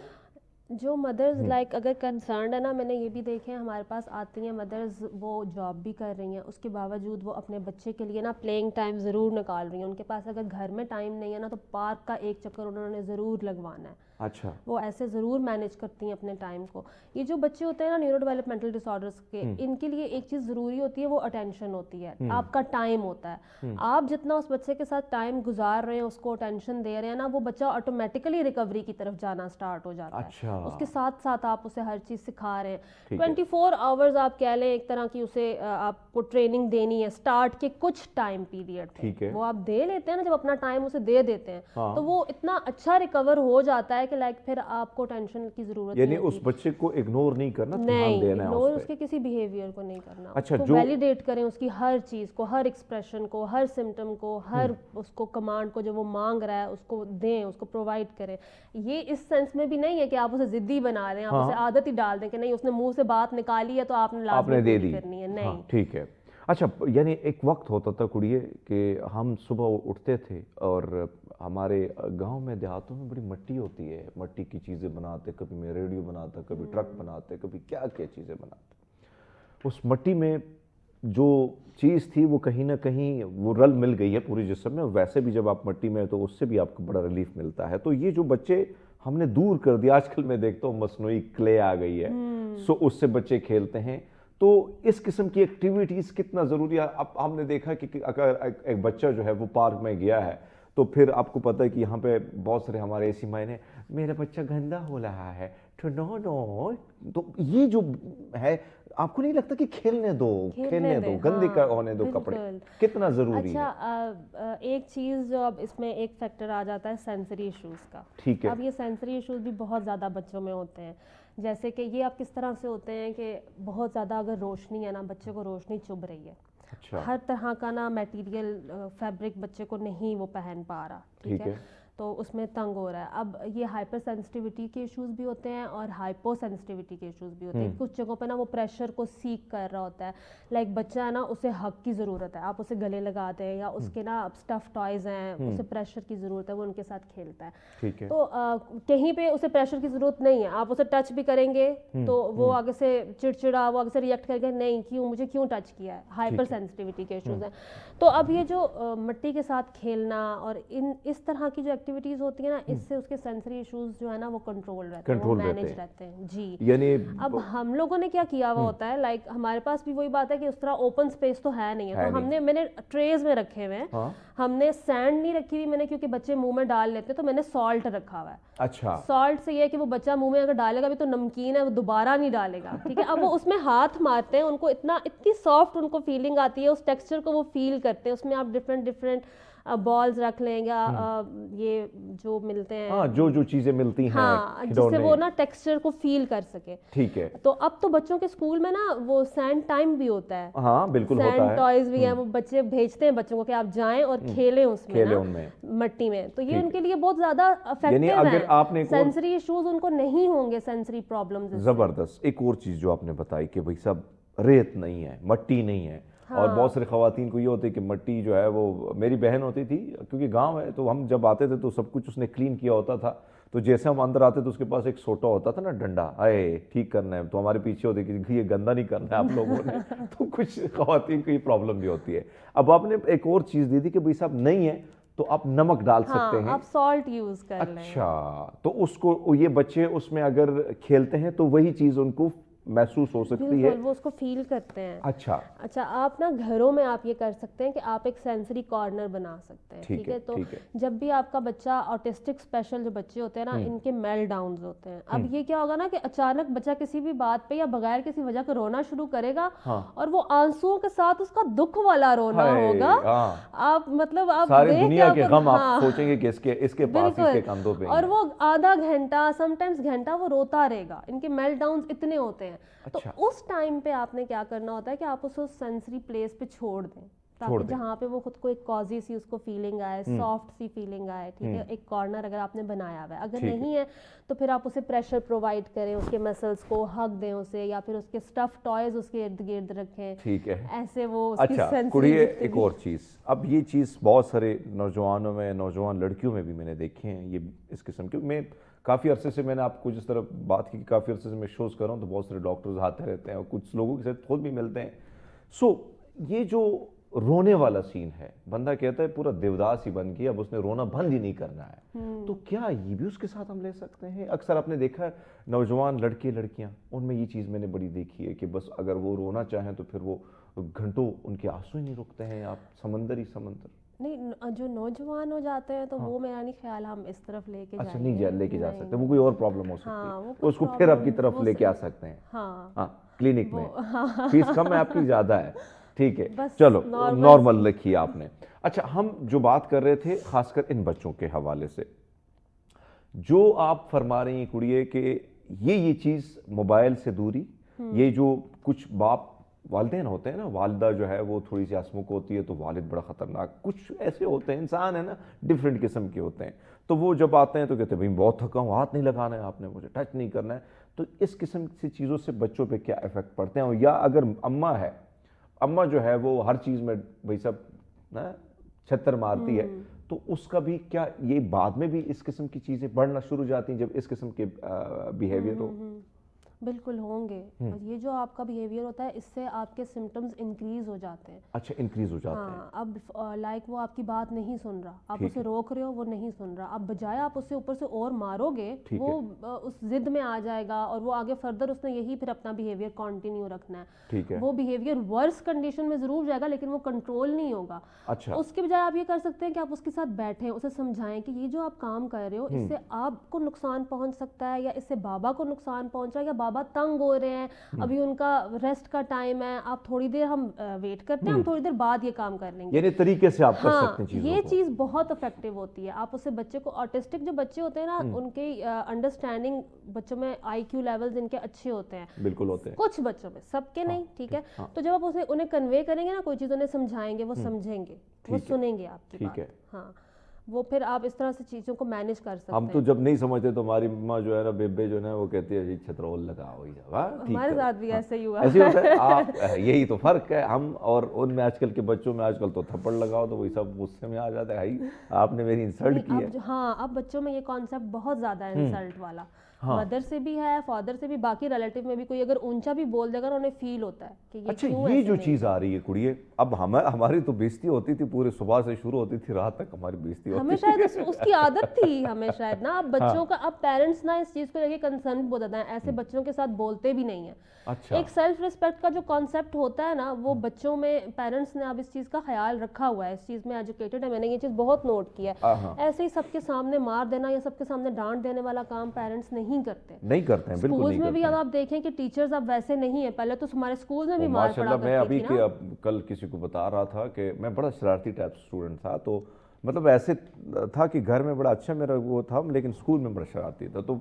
جو مدرز لائک اگر کنسرنڈ ہے نا, میں نے یہ بھی دیکھے ہمارے پاس آتی ہیں مدرز, وہ جاب بھی کر رہی ہیں, اس کے باوجود وہ اپنے بچے کے لیے نا پلینگ ٹائم ضرور نکال رہی ہیں. ان کے پاس اگر گھر میں ٹائم نہیں ہے نا تو پارک کا ایک چکر انہوں نے ضرور لگوانا ہے. اچھا وہ ایسے ضرور مینیج کرتی ہیں اپنے ٹائم کو. یہ جو بچے ہوتے ہیں نا نیورو ڈیولپمنٹل ڈس آرڈرس کے, ان کے لیے ایک چیز ضروری ہوتی ہے, وہ اٹینشن ہوتی ہے, آپ کا ٹائم ہوتا ہے. آپ جتنا اس بچے کے ساتھ ٹائم گزار رہے ہیں, اس کو اٹینشن دے رہے ہیں نا, وہ بچہ آٹومیٹیکلی ریکوری کی طرف جانا اسٹارٹ ہو جاتا ہے. اس کے ساتھ ساتھ آپ اسے ہر چیز سکھا رہے ہیں. 24 آورز آپ کہہ لیں ایک طرح کی اسے آپ کو ٹریننگ دینی ہے اسٹارٹ کے کچھ ٹائم پیریڈ پہ, وہ آپ دے لیتے ہیں نا, جب اپنا ٹائم اسے دے دیتے ہیں تو وہ اتنا اچھا ریکور ہو جاتا ہے کہ لائک پھر آپ کو ٹینشن کی ضرورت یعنی اس بچے کو اگنور نہیں کرنا, دھیان دینا ہے اگنور اس کے کسی بیہیویئر کو نہیں کرنا. اچھا, جو ویلیڈیٹ کریں اس کی ہر چیز کو, ہر ایکسپریشن کو, ہر سمٹم کو, ہر اس کو کمانڈ کو جو وہ مانگ رہا ہے اس کو دیں, اس کو پرووائڈ کریں. یہ اس سینس میں بھی نہیں ہے کہ آپ اسے ضدی بنا دیں, آپ اسے عادت ہی ڈال دیں کہ نہیں اس نے منہ سے بات نکالی ہے تو آپ نے لازمی پوری کرنی ہے. نہیں, ٹھیک ہے. اچھا, یعنی ایک وقت ہوتا تھا کڑیے کہ ہم صبح اٹھتے تھے اور ہمارے گاؤں میں دیہاتوں میں بڑی مٹی ہوتی ہے, مٹی کی چیزیں بناتے, کبھی میں ریڈیو بناتا, کبھی ٹرک بناتے, کبھی کیا کیا چیزیں بناتے. اس مٹی میں جو چیز تھی وہ کہیں نہ کہیں وہ رل مل گئی ہے پوری جسم میں. ویسے بھی جب آپ مٹی میں تو اس سے بھی آپ کو بڑا ریلیف ملتا ہے. تو یہ جو بچے ہم نے دور کر دیا, آج کل میں دیکھتا ہوں مصنوعی کلے آ گئی ہے, سو اس سے بچے کھیلتے ہیں. تو اس قسم کی ایکٹیویٹیز کتنا ضروری ہے؟ اب ہم نے دیکھا کہ اگر ایک بچہ جو ہے وہ پارک میں گیا ہے تو پھر آپ کو پتہ ہے کہ یہاں پہ بہت سارے ہمارے ایسی مائیں ہیں, میرا بچہ گندا ہو رہا ہے, نو. تو یہ جو ہے آپ کو نہیں لگتا کہ کھیلنے دو گندے کا ہونے دو کپڑے, کتنا ضروری ہے؟ اچھا, ایک چیز جو اب اس میں ایک فیکٹر آ جاتا ہے سینسری ایشوز کا. ٹھیک ہے. اب یہ سینسری ایشوز بھی بہت زیادہ بچوں میں ہوتے ہیں. جیسے کہ یہ آپ کس طرح سے ہوتے ہیں کہ بہت زیادہ اگر روشنی ہے نا, بچے کو روشنی چبھ رہی ہے, ہر طرح کا نا میٹیریل فیبرک بچے کو نہیں وہ پہن پا رہا, ٹھیک ہے, تو اس میں تنگ ہو رہا ہے. اب یہ ہائپر سینسٹیوٹی کے ایشوز بھی ہوتے ہیں اور ہائپو سینسٹیوٹی کے ایشوز بھی ہوتے ہیں. کچھ جگہوں پہ نا وہ پریشر کو سیکھ کر رہا ہوتا ہے, لائک بچہ ہے نا اسے حق کی ضرورت ہے, آپ اسے گلے لگاتے ہیں, یا اس کے نا اسٹف ٹوائز ہیں اسے پریشر کی ضرورت ہے, وہ ان کے ساتھ کھیلتا ہے. تو کہیں پہ اسے پریشر کی ضرورت نہیں ہے, آپ اسے ٹچ بھی کریں گے تو وہ آگے سے چڑچڑا, وہ آگے سے ریئیکٹ کرے گا, نہیں کیوں مجھے کیوں ٹچ کیا ہے. ہائپر سینسٹیوٹی کے ایشوز ہیں. تو اب یہ جو مٹی کے ساتھ کھیلنا اور اس طرح کی جو ایکٹیویٹیز ہوتی ہیں نا, اس سے اس کے سینسری ایشوز جو ہے نا وہ کنٹرول رہتے ہیں, وہ مینیج رہتے ہیں. جی, یعنی اب ہم لوگوں نے کیا کیا ہوا ہوتا ہے, لائک ہمارے پاس بھی وہی بات ہے کہ اس طرح اوپن اسپیس تو ہے نہیں ہے, تو میں نے ٹریز میں رکھے ہوئے ہیں. ہم نے سینڈ نہیں رکھی ہوئی میں نے, کیونکہ بچے منہ میں ڈال لیتے, تو میں نے سالٹ رکھا ہوا ہے. اچھا, سالٹ سے یہ ہے کہ وہ بچہ منہ میں اگر ڈالے گا بھی تو نمکین ہے, وہ دوبارہ نہیں ڈالے گا, ٹھیک ہے. اب وہ اس میں ہاتھ مارتے ہیں, ان کو اتنی سافٹ ان کو فیلنگ آتی ہے, اس ٹیکسچر کو وہ فیل کرتے ہیں. اس میں آپ ڈفرینٹ بالز رکھ لیں یا یہ جو ملتے ہیں, جو چیزیں ملتی ہیں, جس سے وہ نا ٹیکسچر کو فیل کر سکے. ٹھیک ہے. تو اب تو بچوں کے اسکول میں نا وہ سینڈ ٹائم بھی ہوتا ہے. ہاں بالکل ہوتا ہے. سینڈ ٹوائز بھی ہیں, وہ بچے بھیجتے ہیں بچوں کو کہ آپ جائیں اور کھیلیں اس میں نا مٹی میں. تو یہ ان کے لیے بہت زیادہ افیکٹو ہے. سینسری ایشوز ان کو نہیں ہوں گے, سینسری پرابلمز. زبردست. ایک اور چیز جو آپ نے بتائی کہ بھائی صاحب ریت نہیں ہے, مٹی نہیں ہے, اور بہت سارے خواتین کو یہ ہوتے کہ مٹی جو ہے وہ, میری بہن ہوتی تھی کیونکہ گاؤں ہے تو ہم جب آتے تھے تو سب کچھ اس نے کلین کیا ہوتا تھا, تو جیسے ہم اندر آتے تو اس کے پاس ایک سوٹا ہوتا تھا نا, ڈنڈا, ٹھیک کرنا ہے, تو ہمارے پیچھے ہوتے کہ یہ گندا نہیں کرنا ہے آپ لوگوں نے. تو کچھ خواتین کو یہ پرابلم بھی ہوتی ہے. اب آپ نے ایک اور چیز دی تھی کہ بھائی صاحب نہیں ہے تو آپ نمک ڈال سکتے ہیں, آپ سالٹ یوز کر لیں. اچھا, تو اس کو یہ بچے اس میں اگر کھیلتے ہیں تو وہی چیز ان کو محسوس ہو سکتی ہے, وہ اس کو فیل کرتے ہیں. اچھا, آپ نا گھروں میں آپ یہ کر سکتے ہیں کہ آپ ایک سینسری کارنر بنا سکتے ہیں, ٹھیک ہے. تو جب بھی آپ کا بچہ آٹسٹک اسپیشل جو بچے ہوتے ہیں نا, ان کے میل ڈاؤنز ہوتے ہیں. اب یہ کیا ہوگا نا کہ اچانک بچہ کسی بھی بات پہ یا بغیر کسی وجہ کا رونا شروع کرے گا, اور وہ آنسوؤں کے ساتھ اس کا دکھ والا رونا ہوگا. آپ مطلب آپ ساری دنیا کے غم آپ سوچیں گے کہ اس کے پاس اس کے کندھوں پہ, اور وہ آدھا گھنٹہ سم ٹائمز گھنٹہ وہ روتا رہے گا. ان کے میل ڈاؤنز اتنے ہوتے ہیں. تو اس ٹائم پہ آپ نے کیا کرنا ہوتا ہے کہ آپ اسے سینسری پلیس پہ چھوڑ دیں, تاکہ جہاں پہ وہ خود کو ایک کوزی سی اس کو فیلنگ آئے, سافٹ سی فیلنگ آئے, ٹھیک ہے. ایک کارنر اگر آپ نے بنایا ہوا ہے, اگر نہیں ہے تو پھر آپ اسے پریشر پرووائڈ کریں, اس کے مسلس کو ہگ دیں اسے, یا پھر اس کے اسٹف ٹوائز اس کے ارد گرد رکھیں, ٹھیک ہے. ایسے وہ اچھا کڑیے, ایک اور چیز, اب یہ چیز بہت سارے نوجوانوں میں, نوجوان لڑکیوں میں بھی میں نے دیکھے ہیں یہ اس قسم کے. میں کافی عرصے سے, میں نے آپ کو جس طرح بات کی کہ کافی عرصے سے میں شوز کر رہا ہوں تو بہت سارے ڈاکٹرز آتے رہتے ہیں اور کچھ لوگوں کے ساتھ خود بھی ملتے ہیں. سو یہ جو رونے والا سین ہے, بندہ کہتا ہے پورا دیوداس ہی بن گیا, اب اس نے رونا بند ہی نہیں کرنا ہے. تو کیا یہ بھی اس کے ساتھ ہم لے سکتے ہیں؟ اکثر آپ نے دیکھا ہے نوجوان لڑکے لڑکیاں, ان میں یہ چیز میں نے بڑی دیکھی ہے کہ بس اگر وہ رونا چاہیں تو پھر وہ گھنٹوں ان کے آنسو ہی نہیں رکتے ہیں, آپ سمندر ہی سمندر. نہیں, جو نوجوان ہو جاتے ہیں تو وہ میرا نہیں خیال ہم اس طرف لے کے اچھا جائیں گے. نہیں لے کے جا سکتے, وہ کوئی اور پرابلم ہو سکتی ہے, وہ اس کو پھر آپ کی طرف لے کے آ سکتے ہیں. ہاں کلینک میں فیس کم ہے آپ کی, زیادہ ہے, ٹھیک ہے, چلو نارمل رکھیے آپ نے. اچھا ہم جو بات کر رہے تھے خاص کر ان بچوں کے حوالے سے, جو آپ فرما رہی ہیں کڑیے کہ یہ چیز موبائل سے دوری, یہ جو کچھ باپ والدین ہوتے ہیں نا, والدہ جو ہے وہ تھوڑی سی ہنسمکھ ہوتی ہے تو والد بڑا خطرناک, کچھ ایسے ہوتے ہیں انسان ہے نا ڈفرینٹ قسم کے ہوتے ہیں, تو وہ جب آتے ہیں تو کہتے ہیں بھائی بہت تھکا ہوں, ہاتھ نہیں لگانا ہے آپ نے, مجھے ٹچ نہیں کرنا ہے. تو اس قسم کی چیزوں سے بچوں پہ کیا افیکٹ پڑتے ہیں؟ یا اگر اماں ہے, اماں جو ہے وہ ہر چیز میں بھائی سب چھتر مارتی ہے, تو اس کا بھی کیا یہ بعد میں بھی اس قسم کی چیزیں بڑھنا شروع جاتی ہیں جب اس قسم کے بیہیویئر ہو؟ بالکل ہوں گے, اور یہ جو آپ کا بیہیویئر ہوتا ہے اس سے آپ کے سمٹمز انکریز ہو جاتے ہیں. اچھا انکریز ہو جاتے ہیں. ہاں, اب لائک وہ آپ کی بات نہیں سن رہا, آپ اسے روک رہے ہو, وہ نہیں سن رہا, اب بجائے آپ اسے اوپر سے اور مارو گے, وہ اس ضد میں آ جائے گا اور وہ آگے فردر اس نے یہی پھر اپنا بیہیویئر کنٹینیو رکھنا ہے. وہ بیہیویئر ورس کنڈیشن میں ضرور جائے گا لیکن وہ کنٹرول نہیں ہوگا. اس کے بجائے آپ یہ کر سکتے ہیں کہ آپ اس کے ساتھ بیٹھیں, اسے سمجھائیں کہ یہ جو آپ کام کر رہے ہو اس سے آپ کو نقصان پہنچ سکتا ہے, یا اس سے بابا کو نقصان پہنچ رہا ہے, یا بابا تنگ ہو رہے ہیں, ابھی ان کا ریسٹ کا ٹائم ہے, آپ تھوڑی دیر ہم ویٹ کرتے ہیں, ہم تھوڑی دیر بعد یہ کام کر لیں گے. یعنی طریقے سے آپ کر سکتے ہیں چیزوں کو. یہ چیز بہت افیکٹو ہوتی ہے. آپ اسے بچے کو, آٹسٹک جو بچے ہوتے ہیں نا, ان کی انڈرسٹینڈنگ بچوں میں آئی کیو لیولز ان کے اچھے ہوتے ہیں, بالکل ہوتے ہیں کچھ بچوں میں, سب کے نہیں, ٹھیک ہے. تو جب آپ اسے انہیں کنوے کریں گے نا, کوئی چیز انہیں سمجھائیں گے, وہ سمجھیں گے, وہ سنیں گے آپ کی بات. ہاں, وہ پھر آپ اس طرح سے چیزوں کو مینیج کر سکتے ہیں. ہم تو جب نہیں سمجھتے تو ہماری ماں جو ہے نا, بیبے جو ہے نا, وہ کہتی ہے جی چھترول لگاؤ, ہمارے ساتھ بھی ایسے ہی ہوا. ایسے ہوتا ہے. آپ یہی تو فرق ہے ہم اور ان میں. آج کل کے بچوں میں آج کل تو تھپڑ لگاؤ تو وہی سب غصے میں آ جاتا ہے, آپ نے میری انسلٹ کی ہے. ہاں, اب بچوں میں یہ کانسیپٹ بہت زیادہ ہے انسلٹ والا, مدر سے بھی ہے, فادر سے بھی, باقی ریلیٹیو میں بھی کوئی اگر اونچا بھی بول دے گا انہیں فیل ہوتا ہے کہ اچھا یہ جو چیز آ رہی ہے کڑیے, اب ہماری تو بےزتی ہوتی تھی, پورے صبح سے شروع ہوتی تھی رات تک ہماری بےزتی ہوتی ہمیں شاید اس کی عادت تھی ہمیں شاید نا. اب بچوں کا, اب پیرنٹس نا اس چیز کو لے کے کنسرن بہت زیادہ ہیں, ایسے بچوں کے ساتھ بولتے بھی نہیں ہیں. ایک سیلف ریسپیکٹ کا جو کانسیپٹ ہوتا ہے نا, وہ بچوں میں پیرنٹس نے اب اس چیز کا خیال رکھا ہوا ہے, اس چیز میں ایجوکیٹڈ ہے, میں نے یہ چیز بہت نوٹ کیا ہے. ایسے ہی سب کے سامنے مار دینا یا سب کے سامنے ڈانٹ دینے والا کام پیرنٹس نہیں کرتے. اسکولز میں بھی اب آپ دیکھیں کہ ٹیچرز اب ویسے نہیں ہیں, پہلے تو ہمارے اسکولز میں بھی مار پڑا کرتی تھی. میں ابھی کل کسی کو بتا رہا تھا کہ میں بڑا شرارتی ٹائپ اسٹوڈنٹ تھا, تو مطلب ایسے تھا کہ گھر میں بڑا اچھا میرا وہ تھا, لیکن اسکول میں بڑا شرارتی تھا. تو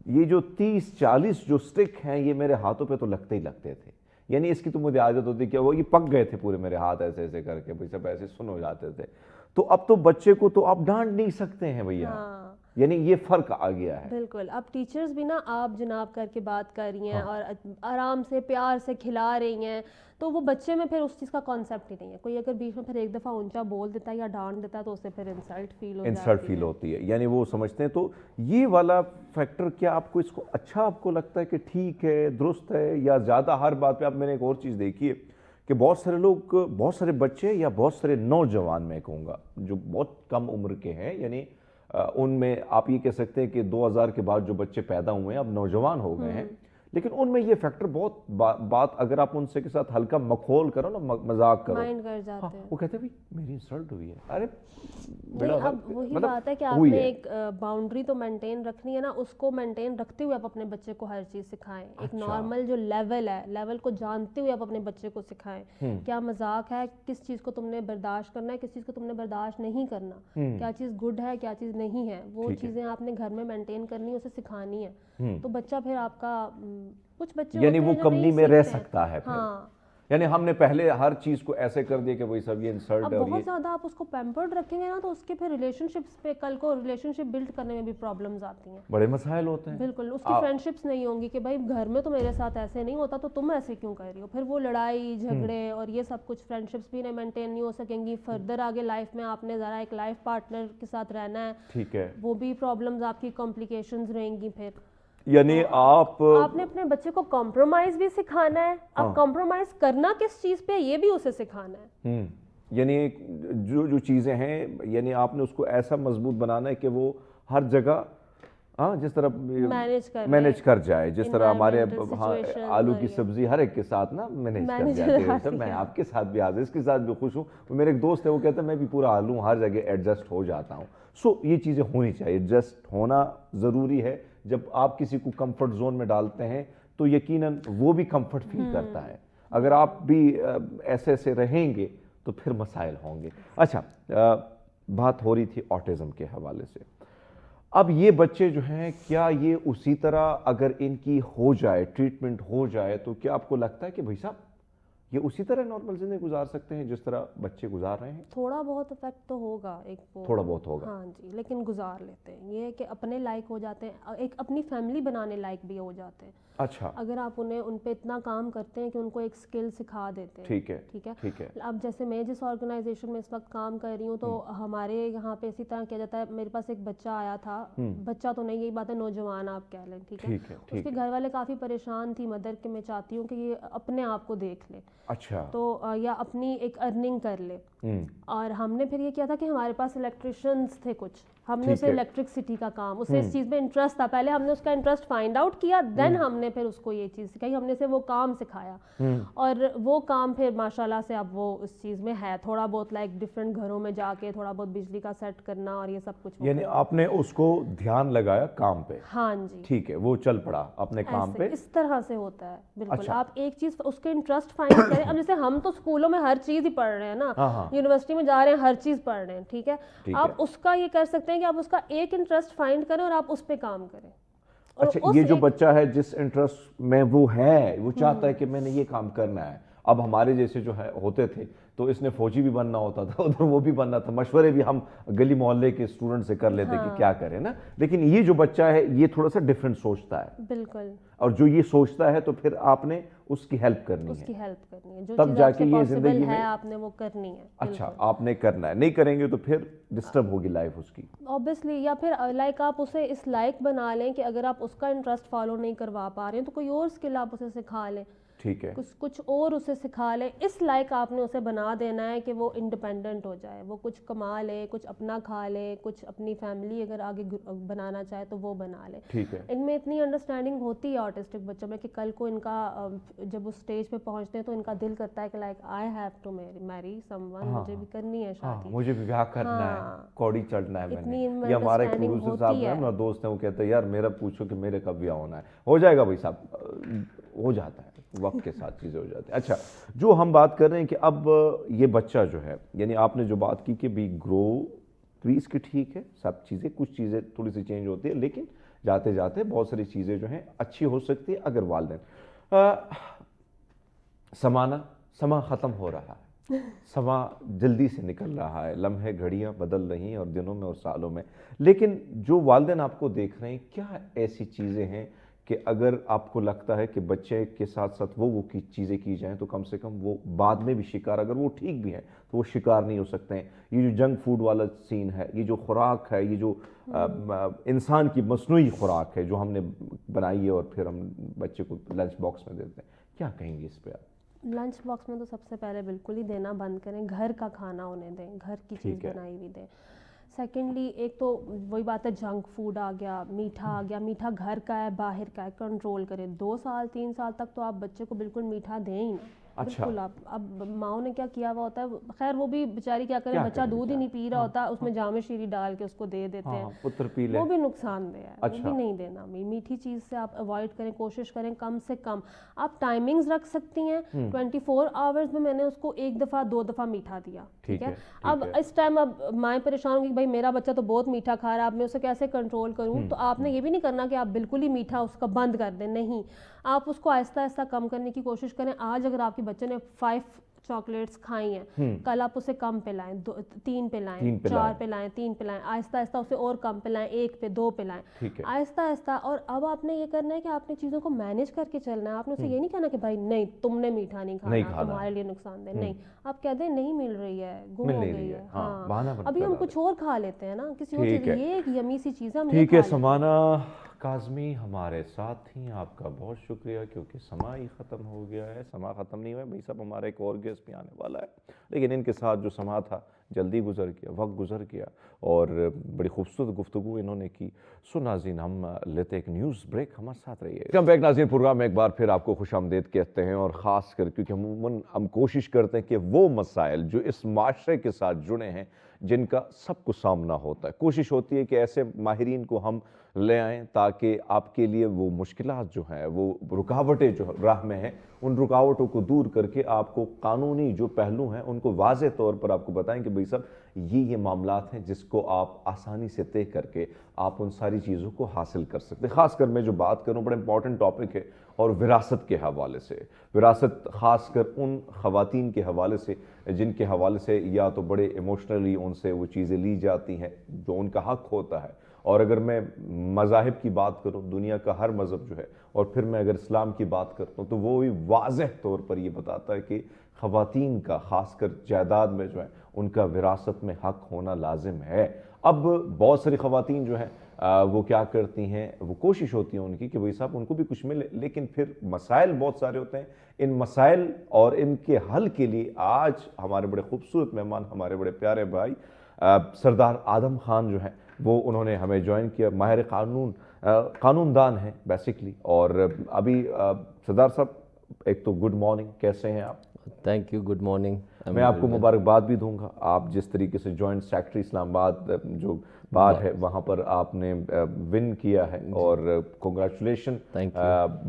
یہ جو 30-40 جو اسٹک ہیں یہ میرے ہاتھوں پہ تو لگتے ہی لگتے تھے. یعنی اس کی تو مجھے عادت ہوتی کہ وہ یہ پک گئے تھے پورے میرے ہاتھ ایسے ایسے کر کے, بھائی سب ایسے سن ہو جاتے تھے. تو اب تو بچے کو تو آپ ڈانٹ نہیں سکتے ہیں بھیا, یعنی یہ فرق آ گیا ہے. بالکل, اب ٹیچرز بھی نا آپ جناب کر کے بات کر رہی ہیں اور آرام سے پیار سے کھلا رہی ہیں, تو وہ بچے میں پھر اس چیز کا کانسیپٹ ہی نہیں ہے. کوئی اگر بیچ میں پھر ایک دفعہ اونچا بول دیتا ہے یا ڈانٹ دیتا ہے تو اسے پھر انسلٹ فیل ہوتی ہے, یعنی وہ سمجھتے ہیں. تو یہ والا فیکٹر کیا آپ کو, اس کو اچھا آپ کو لگتا ہے کہ ٹھیک ہے, درست ہے, یا زیادہ ہر بات پہ؟ اب میں نے ایک اور چیز دیکھی ہے کہ بہت سارے لوگ, بہت سارے بچے یا بہت سارے نوجوان میں کہوں گا جو بہت کم عمر کے ہیں, یعنی ان میں آپ یہ کہہ سکتے ہیں کہ 2000 کے بعد جو بچے پیدا ہوئے ہیں اب نوجوان ہو گئے ہیں, لیکن ان میں یہ فیکٹر بہت بات اگر آپ ان سے کے ساتھ ہلکا مخول کرو نا, مذاق کرو, مائنڈ کر جاتے ہیں. وہ کہتے ہیں بھائی میری انسلٹ ہوئی ہے. ارے اب وہی بات ہے کہ آپ نے ایک باؤنڈری تو مینٹین رکھنی ہے نا, اس کو مینٹین رکھتے ہوئے آپ اپنے بچے کو ہر چیز سکھائیں. ایک نارمل جو لیول ہے, لیول کو جانتے ہوئے آپ اپنے بچے کو سکھائیں کیا مذاق ہے, کس چیز کو تم نے برداشت کرنا ہے, کس چیز کو تم نے برداشت نہیں کرنا, کیا چیز گڈ ہے, کیا چیز نہیں ہے. وہ چیزیں آپ نے گھر میں مینٹین کرنی ہے, اسے سکھانی ہے. تو بچہ پھر آپ کا, کچھ بچے یعنی وہ کمنی میں رہ سکتا ہے. یعنی ہم نے پہلے ہر چیز کو ایسے کر دیا کہ وہی سب یہ انسلٹ ہے. اب بہت زیادہ آپ اس کو پیمپرڈ رکھیں گے نا, تو اس کے پھر ریلیشن شپس پہ, کل کو ریلیشن شپ بلڈ کرنے میں بھی پرابلمز آتی ہیں, بڑے مسائل ہوتے ہیں. بالکل, اس کی فرینڈ شپس نہیں ہوں گی کہ بھائی گھر میں تو میرے ساتھ ایسے نہیں ہوتا تو تم ایسے کیوں کر رہی ہو. پھر وہ لڑائی جھگڑے اور یہ سب کچھ, فرینڈ شپس بھی نہیں مینٹین نہیں ہو سکیں گی. فردر آگے لائف میں آپ نے ذرا ایک لائف پارٹنر کے ساتھ رہنا ہے, ٹھیک ہے, وہ بھی پرابلمز آپ کی کمپلیکیشنز رہیں گی. پھر یعنی آپ نے اپنے بچے کو کمپرومائز بھی سکھانا ہے. اب کمپرومائز کرنا کس چیز پہ یہ بھی اسے سکھانا ہے. یعنی جو چیزیں ہیں یعنی آپ نے اس کو ایسا مضبوط بنانا ہے کہ وہ ہر جگہ جس طرح مینیج کر جائے, جس طرح ہمارے آلو کی سبزی ہر ایک کے ساتھ نا مینیج کر جاتے ہیں. میں آپ کے ساتھ بھی حاضر, اس کے ساتھ بھی خوش ہوں. میرے ایک دوست ہے وہ کہتا ہے میں بھی پورا آلو ہر جگہ ایڈجسٹ ہو جاتا ہوں. سو یہ چیزیں ہونی چاہیے, ایڈجسٹ ہونا ضروری ہے. جب آپ کسی کو کمفرٹ زون میں ڈالتے ہیں تو یقیناً وہ بھی کمفرٹ فیل کرتا ہے. اگر آپ بھی ایسے رہیں گے تو پھر مسائل ہوں گے. اچھا, بات ہو رہی تھی آٹزم کے حوالے سے. اب یہ بچے جو ہیں کیا یہ اسی طرح اگر ان کی ہو جائے, ٹریٹمنٹ ہو جائے, تو کیا آپ کو لگتا ہے کہ بھائی صاحب یہ اسی طرح نارمل زندگی گزار سکتے ہیں جس طرح بچے گزار رہے ہیں؟ تھوڑا بہت افیکٹ تو ہوگا, تھوڑا بہت ہوگا, ہاں جی, لیکن گزار لیتے ہیں. یہ ہے کہ اپنے لائق ہو جاتے ہیں, ایک اپنی فیملی بنانے لائق بھی ہو جاتے ہیں. اچھا, اگر آپ ان پہ اتنا کام کرتے ہیں کہ ان کو ایک اسکل سکھا دیتے ہیں. ٹھیک ہے. اب جیسے میں جس آرگنائزیشن میں اس وقت کام کر رہی ہوں تو ہمارے یہاں پہ اسی طرح کیا جاتا ہے. میرے پاس ایک بچہ آیا تھا, بچہ تو نہیں, یہی بات ہے نوجوان آپ کہہ لیں, ٹھیک ہے. اس کے گھر والے کافی پریشان تھی مدر کہ میں چاہتی ہوں کہ یہ اپنے آپ کو دیکھ لے, اچھا, تو یا اپنی ایک ارننگ کر لے. اور ہم نے پھر یہ کیا تھا کہ ہمارے پاس الیکٹریشینز تھے کچھ, ہم نے اسے الیکٹرکسٹی کا کام, اسے اس چیز میں انٹرسٹ تھا. پہلے ہم نے اس کا انٹرسٹ فائنڈ آؤٹ کیا, دین ہم نے پھر اس کو یہ چیز سکھائی, ہم نے اسے وہ کام سکھایا. اور وہ کام پھر ماشاءاللہ سے اب وہ اس چیز میں ہے. تھوڑا بہت لائک ڈفرینٹ گھروں میں جا کے تھوڑا بہت بجلی کا سیٹ کرنا اور یہ سب کچھ. یعنی آپ نے اس کو دھیان لگایا کام پہ؟ ہاں جی, ٹھیک ہے, وہ چل پڑا اپنے کام پہ. اس طرح سے ہوتا ہے بالکل. آپ ایک چیز اس کے انٹرسٹ فائنڈ کریں. اب جیسے ہم تو اسکولوں میں ہر چیز ہی پڑھ رہے ہیں نا, یونیورسٹی میں جا رہے ہیں ہر چیز پڑھ رہے ہیں, ٹھیک ہے. آپ اس کا یہ کر سکتے ہیں کہ آپ اس کا ایک انٹرسٹ فائنڈ کریں اور آپ اس پہ کام کریں. اچھا, یہ جو بچہ ہے جس انٹرسٹ میں وہ ہے, وہ چاہتا ہے کہ میں نے یہ کام کرنا ہے. اب ہمارے جیسے جو ہے ہوتے تھے تو اس نے فوجی بھی بننا ہوتا تھا, ادھر وہ بھی بننا تھا, مشورے بھی ہم گلی محلے کے اسٹوڈنٹ سے کر لیتے کہ کیا کریں نا. لیکن یہ جو بچہ ہے یہ تھوڑا سا ڈفرینٹ سوچتا ہے. بالکل. اور جو یہ سوچتا ہے تو پھر آپ نے اس کی ہیلپ کرنی ہے, اس کی ہیلپ کرنی ہے, جو تب جا کے یہ زندگی میں آپ نے وہ کرنی ہے. اچھا, آپ نے کرنا ہے, نہیں کریں گے تو پھر ڈسٹرب ہوگی لائف اس کی اوبیسلی. یا پھر لائک آپ اسے اس لائق بنا لیں کہ اگر آپ اس کا انٹرسٹ فالو نہیں کروا پا رہے ہیں تو کوئی اور اسکل آپ اسے سکھا لیں. ٹھیک ہے, کچھ اور اسے سکھا لیں. اس لائق آپ نے اسے بنا دینا ہے کہ وہ انڈیپینڈنٹ ہو جائے, وہ کچھ کما لے, کچھ اپنا کھا لے, کچھ اپنی فیملی اگر آگے بنانا چاہے تو وہ بنا لے. ٹھیک ہے. ان میں اتنی انڈرسٹینڈنگ ہوتی ہے آرٹسٹک بچوں میں کہ کل کو ان کا جب اس اسٹیج پہ پہنچتے ہیں تو ان کا دل کرتا ہے کہ like I have to marry some one, مجھے بھی کرنی ہے شادی, مجھے بھی بیاہ کرنا ہے, کوڑی چڑھنا ہے. میں نے یہ ہمارا ایک پروڈیوسر صاحب ہے, میرا دوست ہے, وہ کہتا ہے یار میرا پوچھو کہ میرے کب بیاہ ہونا ہے. ہو جائے گا بھائی صاحب, ہو جاتا ہے, وقت کے ساتھ چیزیں ہو جاتی ہیں. اچھا, جو ہم بات کر رہے ہیں کہ اب یہ بچہ جو ہے, یعنی آپ نے جو بات کی کہ بھی گرو بھی اس کی ٹھیک ہے, سب چیزیں, کچھ چیزیں تھوڑی سی چینج ہوتی ہے, لیکن جاتے جاتے بہت ساری چیزیں جو ہیں اچھی ہو سکتی ہے اگر والدین. سما ختم ہو رہا ہے, سما جلدی سے نکل رہا ہے, لمحے گھڑیاں بدل رہی ہیں اور دنوں میں اور سالوں میں. لیکن جو والدین آپ کو دیکھ رہے ہیں, کیا ایسی چیزیں ہیں کہ اگر آپ کو لگتا ہے کہ بچے کے ساتھ ساتھ وہ چیزیں کی جائیں تو کم سے کم وہ بعد میں بھی شکار, اگر وہ ٹھیک بھی ہیں تو وہ شکار نہیں ہو سکتے ہیں. یہ جو جنک فوڈ والا سین ہے, یہ جو خوراک ہے, یہ جو انسان کی مصنوعی خوراک ہے جو ہم نے بنائی ہے اور پھر ہم بچے کو لنچ باکس میں دیتے ہیں, کیا کہیں گے اس پہ آپ؟ لنچ باکس میں تو سب سے پہلے بالکل ہی دینا بند کریں, گھر کا کھانا انہیں دیں, گھر کی چیز بنائی ہوئی دیں. سیکنڈلی ایک تو وہی بات ہے, جنک فوڈ آ گیا, میٹھا آ گیا, میٹھا گھر کا ہے باہر کا ہے, کنٹرول کریں. 2 سال 3 سال تک تو آپ بچے کو بالکل میٹھا دیں ہی نا. بالکل. اب ماؤں نے کیا کیا ہوا ہوتا ہے, خیر وہ بھی بیچاری کیا کرے, بچہ دودھ ہی نہیں پی رہا ہوتا, اس میں جام شیری ڈال کے اس کو دے دیتے ہیں, وہ بھی نقصان دہ ہے, وہ بھی نہیں دینا. میٹھی چیز سے آپ اوائڈ کریں, کوشش کریں کم سے کم. آپ ٹائمنگز رکھ سکتی ہیں, 24 آورز میں نے اس کو 1 دفعہ 2 دفعہ میٹھا دیا, ٹھیک ہے. اب اس ٹائم اب مائیں پریشان ہوگی کہ بھائی میرا بچہ تو بہت میٹھا کھا رہا ہے, اب میں اسے کیسے کنٹرول کروں. تو آپ نے یہ بھی نہیں کرنا کہ آپ بالکل ہی میٹھا اس کا بند کر دیں, نہیں, آپ اس کو آہستہ آہستہ کم کرنے کی کوشش کریں. آج اگر آپ کے بچے نے 5 چاکلیٹس کھائی ہیں, کل آپ اسے کم پلائیں, 3 پلائیں, 4 پلائیں, 3 پلائیں, آہستہ آہستہ اسے اور کم پلائیں, 1 پہ 2 پلائیں, آہستہ آہستہ. اور اب آپ نے یہ کرنا ہے کہ آپ نے چیزوں کو مینیج کر کے چلنا ہے. آپ نے اسے یہ نہیں کہنا کہ بھائی نہیں تم نے میٹھا نہیں کھانا, تمہارے لیے نقصان دہ, نہیں. آپ کہہ دیں نہیں مل رہی ہے, گم ہو گئی ہے, ہاں ابھی ہم کچھ اور کھا لیتے ہیں نا, کسی اور چیز, یہ ایک یمی سی چیز ہے. ٹھیک ہے سمانا, کاظمی ہمارے ساتھ تھیں. آپ کا بہت شکریہ, کیونکہ سما ہی ختم ہو گیا ہے. سما ختم نہیں ہوا ہے بھائی صاحب, ہمارا ایک اور گیسٹ بھی آنے والا ہے, لیکن ان کے ساتھ جو سما تھا جلدی گزر گیا, وقت گزر گیا, اور بڑی خوبصورت گفتگو انہوں نے کی. سو ناظرین, ہم لیتے ایک نیوز بریک, ہمارے ساتھ رہیے. ویلکم بیک ناظرین, پروگرام میں ایک بار پھر آپ کو خوش آمدید کہتے ہیں, اور خاص کر کیونکہ عموماً ہم کوشش کرتے ہیں کہ وہ مسائل جو اس معاشرے کے ساتھ جڑے ہیں, جن کا سب کو سامنا ہوتا ہے, کوشش ہوتی ہے کہ ایسے ماہرین کو ہم لے آئیں تاکہ آپ کے لیے وہ مشکلات جو ہیں, وہ رکاوٹیں جو راہ میں ہیں, ان رکاوٹوں کو دور کر کے آپ کو قانونی جو پہلو ہیں ان کو واضح طور پر آپ کو بتائیں کہ بھئی صاحب یہ معاملات ہیں جس کو آپ آسانی سے طے کر کے آپ ان ساری چیزوں کو حاصل کر سکتے ہیں. خاص کر میں جو بات کروں, بڑا امپورٹنٹ ٹاپک ہے, اور وراثت کے حوالے سے. وراثت خاص کر ان خواتین کے حوالے سے جن کے حوالے سے یا تو بڑے ایموشنلی ان سے وہ چیزیں لی جاتی ہیں جو ان کا حق ہوتا ہے. اور اگر میں مذاہب کی بات کروں, دنیا کا ہر مذہب جو ہے, اور پھر میں اگر اسلام کی بات کرتا ہوں تو وہ بھی واضح طور پر یہ بتاتا ہے کہ خواتین کا خاص کر جائیداد میں جو ہے ان کا وراثت میں حق ہونا لازم ہے. اب بہت ساری خواتین جو ہیں وہ کیا کرتی ہیں, وہ کوشش ہوتی ہے ان کی کہ بھئی صاحب ان کو بھی کچھ ملے, لیکن پھر مسائل بہت سارے ہوتے ہیں. ان مسائل اور ان کے حل کے لیے آج ہمارے بڑے خوبصورت مہمان, ہمارے بڑے پیارے بھائی سردار آدم خان جو ہیں, وہ انہوں نے ہمیں جوائن کیا. ماہر قانون دان ہیں بیسکلی. اور ابھی سردار صاحب, ایک تو گڈ مارننگ, کیسے ہیں آپ؟ Thank you, good morning. میں آپ کو مبارکباد بھی دوں گا, آپ جس طریقے سے جوائنٹ سیکرٹری اسلام آباد جو بات ہے وہاں پر آپ نے ون کیا ہے, اور کنگریچولیشن.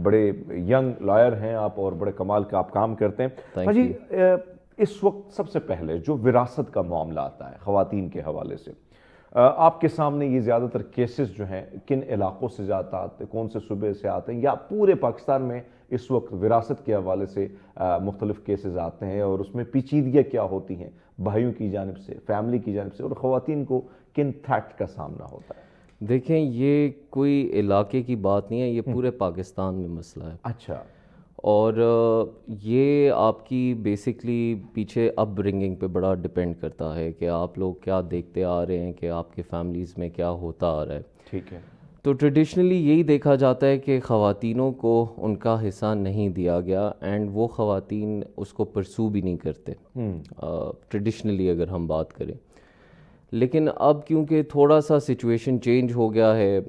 بڑے ینگ لائر ہیں آپ, اور بڑے کمال کا آپ کام کرتے ہیں. جی, اس وقت سب سے پہلے جو وراثت کا معاملہ آتا ہے خواتین کے حوالے سے, آپ کے سامنے یہ زیادہ تر کیسز جو ہیں کن علاقوں سے زیادہ آتے ہیں, کون سے صوبے سے آتے ہیں, یا پورے پاکستان میں اس وقت وراثت کے حوالے سے مختلف کیسز آتے ہیں, اور اس میں پیچیدگیاں کیا ہوتی ہیں بھائیوں کی جانب سے, فیملی کی جانب سے, اور خواتین کو کن تھریٹ کا سامنا ہوتا ہے؟ دیکھیں, یہ کوئی علاقے کی بات نہیں ہے, یہ پورے پاکستان میں مسئلہ ہے. اچھا. اور یہ آپ کی بیسکلی پیچھے اپ برنگنگ پہ بڑا ڈپینڈ کرتا ہے کہ آپ لوگ کیا دیکھتے آ رہے ہیں, کہ آپ کے فیملیز میں کیا ہوتا آ رہا ہے. ٹھیک ہے. تو ٹریڈیشنلی یہی دیکھا جاتا ہے کہ خواتینوں کو ان کا حصہ نہیں دیا گیا, اینڈ وہ خواتین اس کو پرسو بھی نہیں کرتے ٹریڈیشنلی اگر ہم بات کریں. لیکن اب کیونکہ تھوڑا سا سچویشن چینج ہو گیا ہے,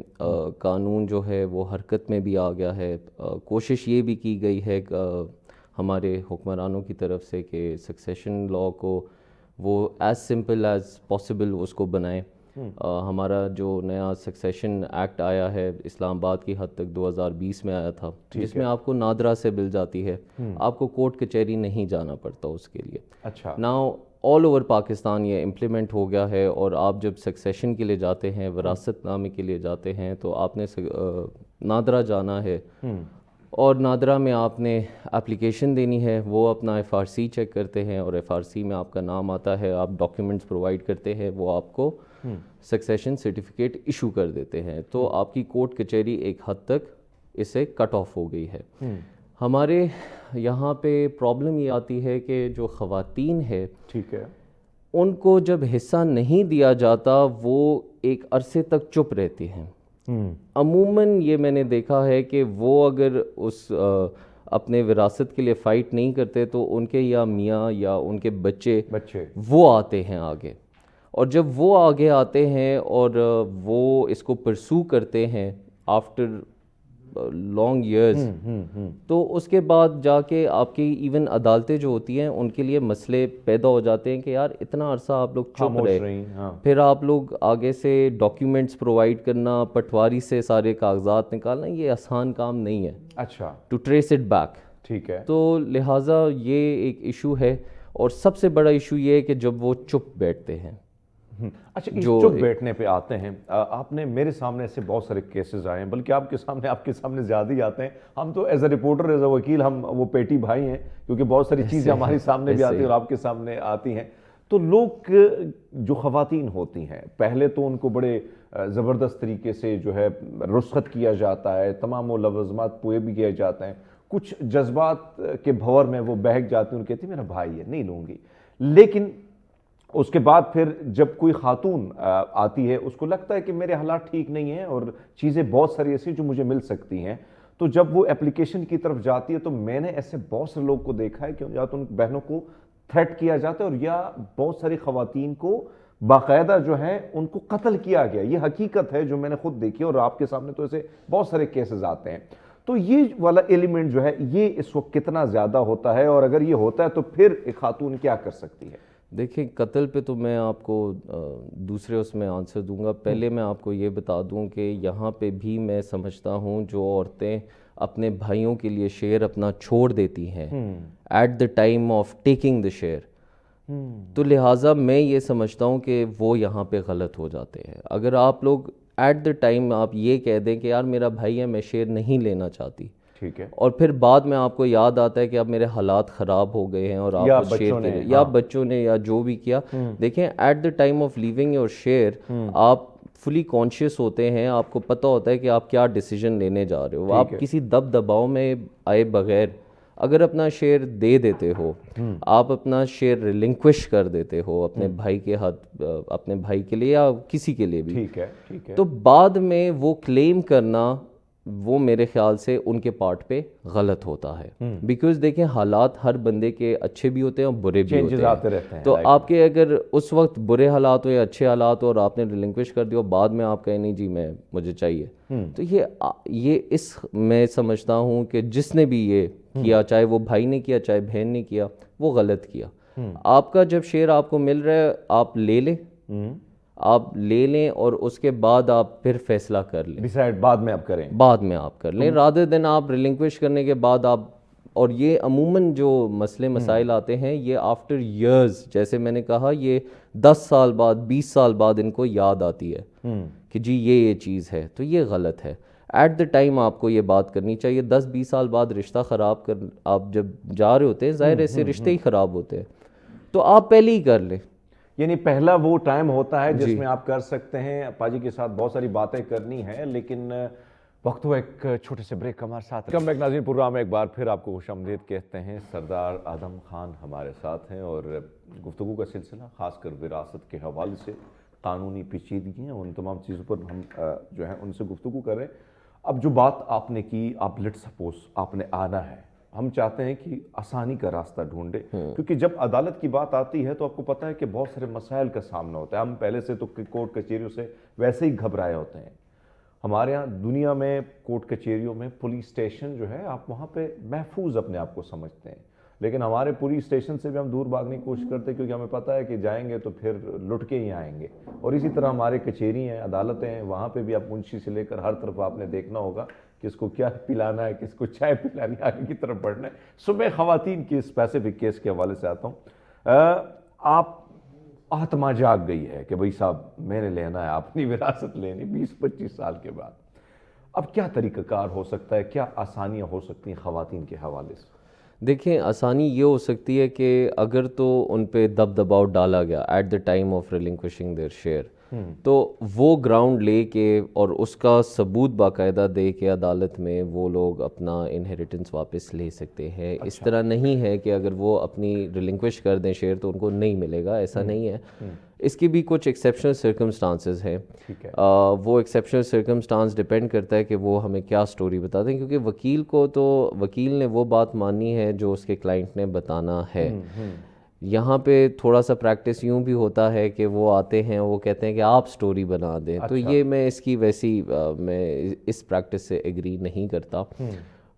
قانون جو ہے وہ حرکت میں بھی آ گیا ہے, کوشش یہ بھی کی گئی ہے ہمارے حکمرانوں کی طرف سے کہ سکسیشن لاء کو وہ ایز سمپل ایز پاسبل اس کو بنائیں. ہمارا جو نیا سکسیشن ایکٹ آیا ہے اسلام آباد کی حد تک 2020 میں آیا تھا, جس میں آپ کو نادرا سے مل جاتی ہے, آپ کو کورٹ کچہری نہیں جانا پڑتا اس کے لیے. اچھا. ناؤ آل اوور پاکستان یہ امپلیمنٹ ہو گیا ہے, اور آپ جب سکسیشن کے لیے جاتے ہیں, وراثت نامے کے لیے جاتے ہیں, تو آپ نے نادرا جانا ہے, اور نادرا میں آپ نے اپلیکیشن دینی ہے. وہ اپنا FRC چیک کرتے ہیں, اور FRC میں آپ کا نام آتا ہے, آپ ڈاکیومنٹس پرووائڈ کرتے ہیں, وہ آپ کو سکسیشن سرٹیفکیٹ ایشو کر دیتے ہیں. تو آپ کی کورٹ کچہری ایک حد تک اسے کٹ آف ہو گئی ہے. ہمارے یہاں پہ پرابلم یہ آتی ہے کہ جو خواتین ہے, ٹھیک ہے, ان کو جب حصہ نہیں دیا جاتا وہ ایک عرصے تک چپ رہتی ہیں. عموماً یہ میں نے دیکھا ہے کہ وہ اگر اس اپنے وراثت کے لیے فائٹ نہیں کرتے تو ان کے یا میاں یا ان کے بچے وہ آتے ہیں آگے, اور جب وہ آگے آتے ہیں اور وہ اس کو پرسو کرتے ہیں آفٹر لانگ ایئرز, تو اس کے بعد جا کے آپ کی ایون عدالتیں جو ہوتی ہیں ان کے لیے مسئلے پیدا ہو جاتے ہیں کہ یار اتنا عرصہ آپ لوگ چپ رہے, پھر آپ لوگ آگے سے ڈاکیومنٹس پرووائڈ کرنا, پٹواری سے سارے کاغذات نکالنا, یہ آسان کام نہیں ہے. اچھا. To trace it back. ٹھیک ہے. تو لہٰذا یہ ایک ایشو ہے, اور سب سے بڑا ایشو یہ ہے کہ جب وہ چپ بیٹھتے ہیں. اچھا, اس چپ بیٹھنے پہ آتے ہیں, آپ نے میرے سامنے ایسے بہت سارے کیسز آئے ہیں, بلکہ آپ کے سامنے زیادہ ہی آتے ہیں. ہم تو as a reporter, as a وکیل, ہم وہ پیٹی بھائی ہیں, کیونکہ بہت ساری چیزیں ہمارے سامنے بھی آتی ہیں اور آپ کے سامنے آتی ہیں. تو لوگ جو خواتین ہوتی ہیں, پہلے تو ان کو بڑے زبردست طریقے سے جو ہے رخصت کیا جاتا ہے, تمام وہ لوازمات پورے بھی کیے جاتے ہیں, کچھ جذبات کے بھور میں وہ بہک جاتی ہیں, ان کہتی ہیں میرا بھائی ہے نہیں لوں گی. لیکن اس کے بعد پھر جب کوئی خاتون آتی ہے اس کو لگتا ہے کہ میرے حالات ٹھیک نہیں ہیں اور چیزیں بہت ساری ایسی جو مجھے مل سکتی ہیں, تو جب وہ اپلیکیشن کی طرف جاتی ہے تو میں نے ایسے بہت سے لوگ کو دیکھا ہے کہ یا تو ان بہنوں کو تھریٹ کیا جاتا ہے اور یا بہت ساری خواتین کو باقاعدہ جو ہے ان کو قتل کیا گیا. یہ حقیقت ہے جو میں نے خود دیکھی اور آپ کے سامنے تو ایسے بہت سارے کیسز آتے ہیں. تو یہ والا ایلیمنٹ جو ہے یہ اس وقت کتنا زیادہ ہوتا ہے, اور اگر یہ ہوتا ہے تو پھر ایک خاتون کیا کر سکتی ہے؟ دیکھیں قتل پہ تو میں آپ کو دوسرے اس میں آنسر دوں گا. پہلے میں آپ کو یہ بتا دوں کہ یہاں پہ بھی میں سمجھتا ہوں جو عورتیں اپنے بھائیوں کے لیے شیئر اپنا چھوڑ دیتی ہیں at the time of taking the share, تو لہٰذا میں یہ سمجھتا ہوں کہ وہ یہاں پہ غلط ہو جاتے ہیں. اگر آپ لوگ ایٹ دا ٹائم آپ یہ کہہ دیں کہ یار میرا بھائی ہے میں شیئر نہیں لینا چاہتی, ٹھیک ہے, اور پھر بعد میں آپ کو یاد آتا ہے کہ اب میرے حالات خراب ہو گئے ہیں اور آپ اس شیئر کے یا بچوں نے یا جو بھی کیا, دیکھیں at the time of leaving your share آپ فلی کانشیس ہوتے ہیں, آپ کو پتہ ہوتا ہے کہ آپ کیا ڈیسیجن لینے جا رہے ہو. آپ کسی دباؤ میں آئے بغیر اگر اپنا شیئر دے دیتے ہو, آپ اپنا شیئر ریلنکوش کر دیتے ہو اپنے بھائی کے ہاتھ, اپنے بھائی کے لیے یا کسی کے لیے بھی, ٹھیک ہے, ٹھیک ہے, تو بعد میں وہ کلیم کرنا وہ میرے خیال سے ان کے پارٹ پہ غلط ہوتا ہے. بیکاز دیکھیں حالات ہر بندے کے اچھے بھی ہوتے ہیں اور برے بھی ہوتے ہیں, تو آپ کے اگر اس وقت برے حالات ہو یا اچھے حالات ہو اور آپ نے ریلنکوش کر دیا, بعد میں آپ کہیں نہیں جی مجھے چاہیے, تو یہ اس میں سمجھتا ہوں کہ جس نے بھی یہ کیا, چاہے وہ بھائی نے کیا چاہے بہن نے کیا, وہ غلط کیا. آپ کا جب شیئر آپ کو مل رہا ہے آپ لے لیں, آپ لے لیں اور اس کے بعد آپ پھر فیصلہ کر لیں, ڈیسائیڈ بعد میں آپ کریں, بعد میں آپ کر لیں, رادر دین آپ ریلنکوش کرنے کے بعد آپ. اور یہ عموماً جو مسئلے مسائل آتے ہیں یہ آفٹر ایئرز, جیسے میں نے کہا یہ 10 سال بعد 20 سال بعد ان کو یاد آتی ہے کہ جی یہ چیز ہے, تو یہ غلط ہے. ایٹ دا ٹائم آپ کو یہ بات کرنی چاہیے. 10-20 سال بعد رشتہ خراب کر آپ جب جا رہے ہوتے ہیں, ظاہر ہے سے رشتے ہی خراب ہوتے ہیں, تو آپ پہلے ہی کر لیں. یعنی پہلا وہ ٹائم ہوتا ہے جس میں آپ کر سکتے ہیں. پاجی کے ساتھ بہت ساری باتیں کرنی ہیں لیکن وقت ہوا ایک چھوٹے سے بریک کا ہمارے ساتھ. کم بیک ناظرین, پروگرام میں ایک بار پھر آپ کو خوش آمدید کہتے ہیں. سردار اعظم خان ہمارے ساتھ ہیں اور گفتگو کا سلسلہ خاص کر وراثت کے حوالے سے, قانونی پیچیدگیاں, ان تمام چیزوں پر ہم جو ہے ان سے گفتگو کر رہے ہیں. اب جو بات آپ نے کی, آپ لیٹ سپوز آپ نے آنا ہے, ہم چاہتے ہیں کہ آسانی کا راستہ ڈھونڈے, کیونکہ جب عدالت کی بات آتی ہے تو آپ کو پتہ ہے کہ بہت سارے مسائل کا سامنا ہوتا ہے. ہم پہلے سے تو کورٹ کچہریوں سے ویسے ہی گھبرائے ہوتے ہیں. ہمارے ہاں دنیا میں کورٹ کچہریوں میں پولیس اسٹیشن جو ہے آپ وہاں پہ محفوظ اپنے آپ کو سمجھتے ہیں, لیکن ہمارے پولیس اسٹیشن سے بھی ہم دور بھاگنے کی کوشش کرتے ہیں کیونکہ ہمیں پتہ ہے کہ جائیں گے تو پھر لٹ کے ہی آئیں گے. اور اسی طرح ہمارے کچہری ہیں, عدالتیں ہیں, وہاں پہ بھی آپ منشی سے لے کر ہر طرف آپ نے دیکھنا ہوگا کس کو کیا پلانا ہے, کس کو چائے پلانی, آگے کی طرف بڑھنا ہے. میں خواتین کی اسپیسیفک کیس کے حوالے سے آتا ہوں. آپ آتما جاگ گئی ہے کہ بھائی صاحب میں نے لینا ہے, اپنی وراثت لینی 20-25 سال کے بعد. اب کیا طریقہ کار ہو سکتا ہے, کیا آسانیاں ہو سکتی ہیں خواتین کے حوالے سے؟ دیکھیں آسانی یہ ہو سکتی ہے کہ اگر تو ان پہ دباؤ ڈالا گیا at the time of relinquishing their share, تو وہ گراؤنڈ لے کے اور اس کا ثبوت باقاعدہ دے کے عدالت میں وہ لوگ اپنا انہیریٹنس واپس لے سکتے ہیں. اس طرح نہیں ہے کہ اگر وہ اپنی ریلنکوش کر دیں شیئر تو ان کو نہیں ملے گا, ایسا نہیں ہے. اس کی بھی کچھ ایکسیپشنل سرکمسٹانسز ہیں. وہ ایکسیپشنل سرکمسٹانس ڈپینڈ کرتا ہے کہ وہ ہمیں کیا سٹوری بتاتے ہیں, کیونکہ وکیل کو تو وکیل نے وہ بات ماننی ہے جو اس کے کلائنٹ نے بتانا ہے. یہاں پہ تھوڑا سا پریکٹس یوں بھی ہوتا ہے کہ وہ آتے ہیں وہ کہتے ہیں کہ آپ سٹوری بنا دیں, تو یہ میں اس کی ویسی میں اس پریکٹس سے ایگری نہیں کرتا.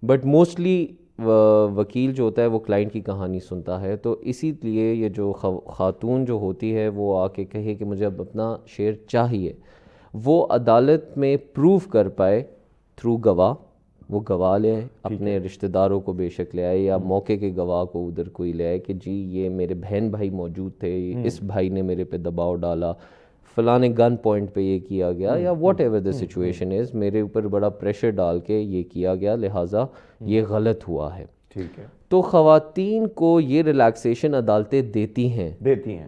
بٹ موسٹلی وکیل جو ہوتا ہے وہ کلائنٹ کی کہانی سنتا ہے, تو اسی لیے یہ جو خاتون جو ہوتی ہے وہ آ کے کہے کہ مجھے اب اپنا شیئر چاہیے, وہ عدالت میں پروف کر پائے تھرو گواہ. وہ گواہ لے آئے, اپنے رشتہ داروں کو بے شک لے آئے یا موقع کے گواہ کو ادھر کوئی لے آئے کہ جی یہ میرے بہن بھائی موجود تھے, اس بھائی نے میرے پہ دباؤ ڈالا, فلانے گن پوائنٹ پہ یہ کیا گیا, یا what ever the situation is, میرے اوپر بڑا پریشر ڈال کے یہ کیا گیا, لہٰذا یہ غلط ہوا ہے. ٹھیک ہے, تو خواتین کو یہ ریلیکسیشن عدالتیں دیتی ہیں,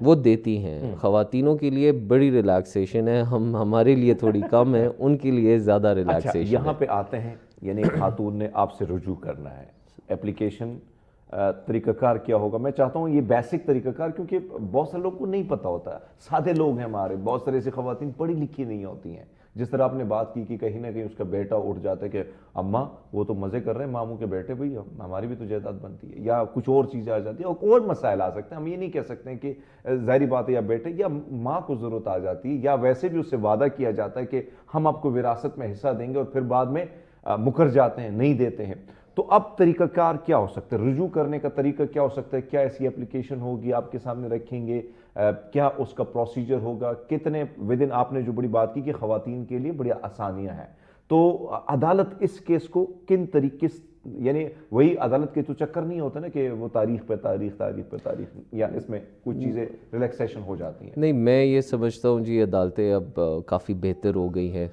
وہ دیتی ہیں. خواتینوں کے لیے بڑی ریلیکسیشن ہے, ہمارے لیے تھوڑی کم ہے, ان کے لیے زیادہ ریلیکسیشن. یہاں پہ آتے ہیں, یعنی خاتون نے آپ سے رجوع کرنا ہے, اپلیکیشن طریقہ کار کیا ہوگا. میں چاہتا ہوں یہ بیسک طریقہ کار, کیونکہ بہت سے لوگوں کو نہیں پتہ ہوتا, سادے لوگ ہیں ہمارے, بہت سارے ایسی خواتین پڑھی لکھی نہیں ہوتی ہیں. جس طرح آپ نے بات کی کہ کہیں نہ کہیں اس کا بیٹا اٹھ جاتا ہے کہ اماں وہ تو مزے کر رہے ہیں ماموں کے بیٹے, بھائی ہماری بھی تو جائیداد بنتی ہے, یا کچھ اور چیزیں آ جاتی ہیں, اور مسائل آ سکتے ہیں. ہم یہ نہیں کہہ سکتے ہیں کہ ظاہری بات ہے یا بیٹے یا ماں کو ضرورت آ جاتی ہے, یا ویسے بھی اس سے وعدہ کیا جاتا ہے کہ ہم آپ کو وراثت میں حصہ دیں گے, اور پھر بعد میں مکر جاتے ہیں, نہیں دیتے ہیں. تو اب طریقہ کار کیا ہو سکتا ہے, رجوع کرنے کا طریقہ کیا ہو سکتا ہے, کیا ایسی اپلیکیشن ہوگی آپ کے سامنے رکھیں گے, کیا اس کا پروسیجر ہوگا, کتنے ودن, آپ نے جو بڑی بات کی کہ خواتین کے لیے بڑی آسانیاں ہیں, تو عدالت اس کیس کو کن طریقے, یعنی وہی عدالت کے تو چکر نہیں ہوتا نا کہ وہ تاریخ پہ تاریخ, یا اس میں کچھ چیزیں ریلیکسیشن ہو جاتی ہیں؟ نہیں, میں یہ سمجھتا ہوں جی عدالتیں اب کافی بہتر ہو گئی ہیں.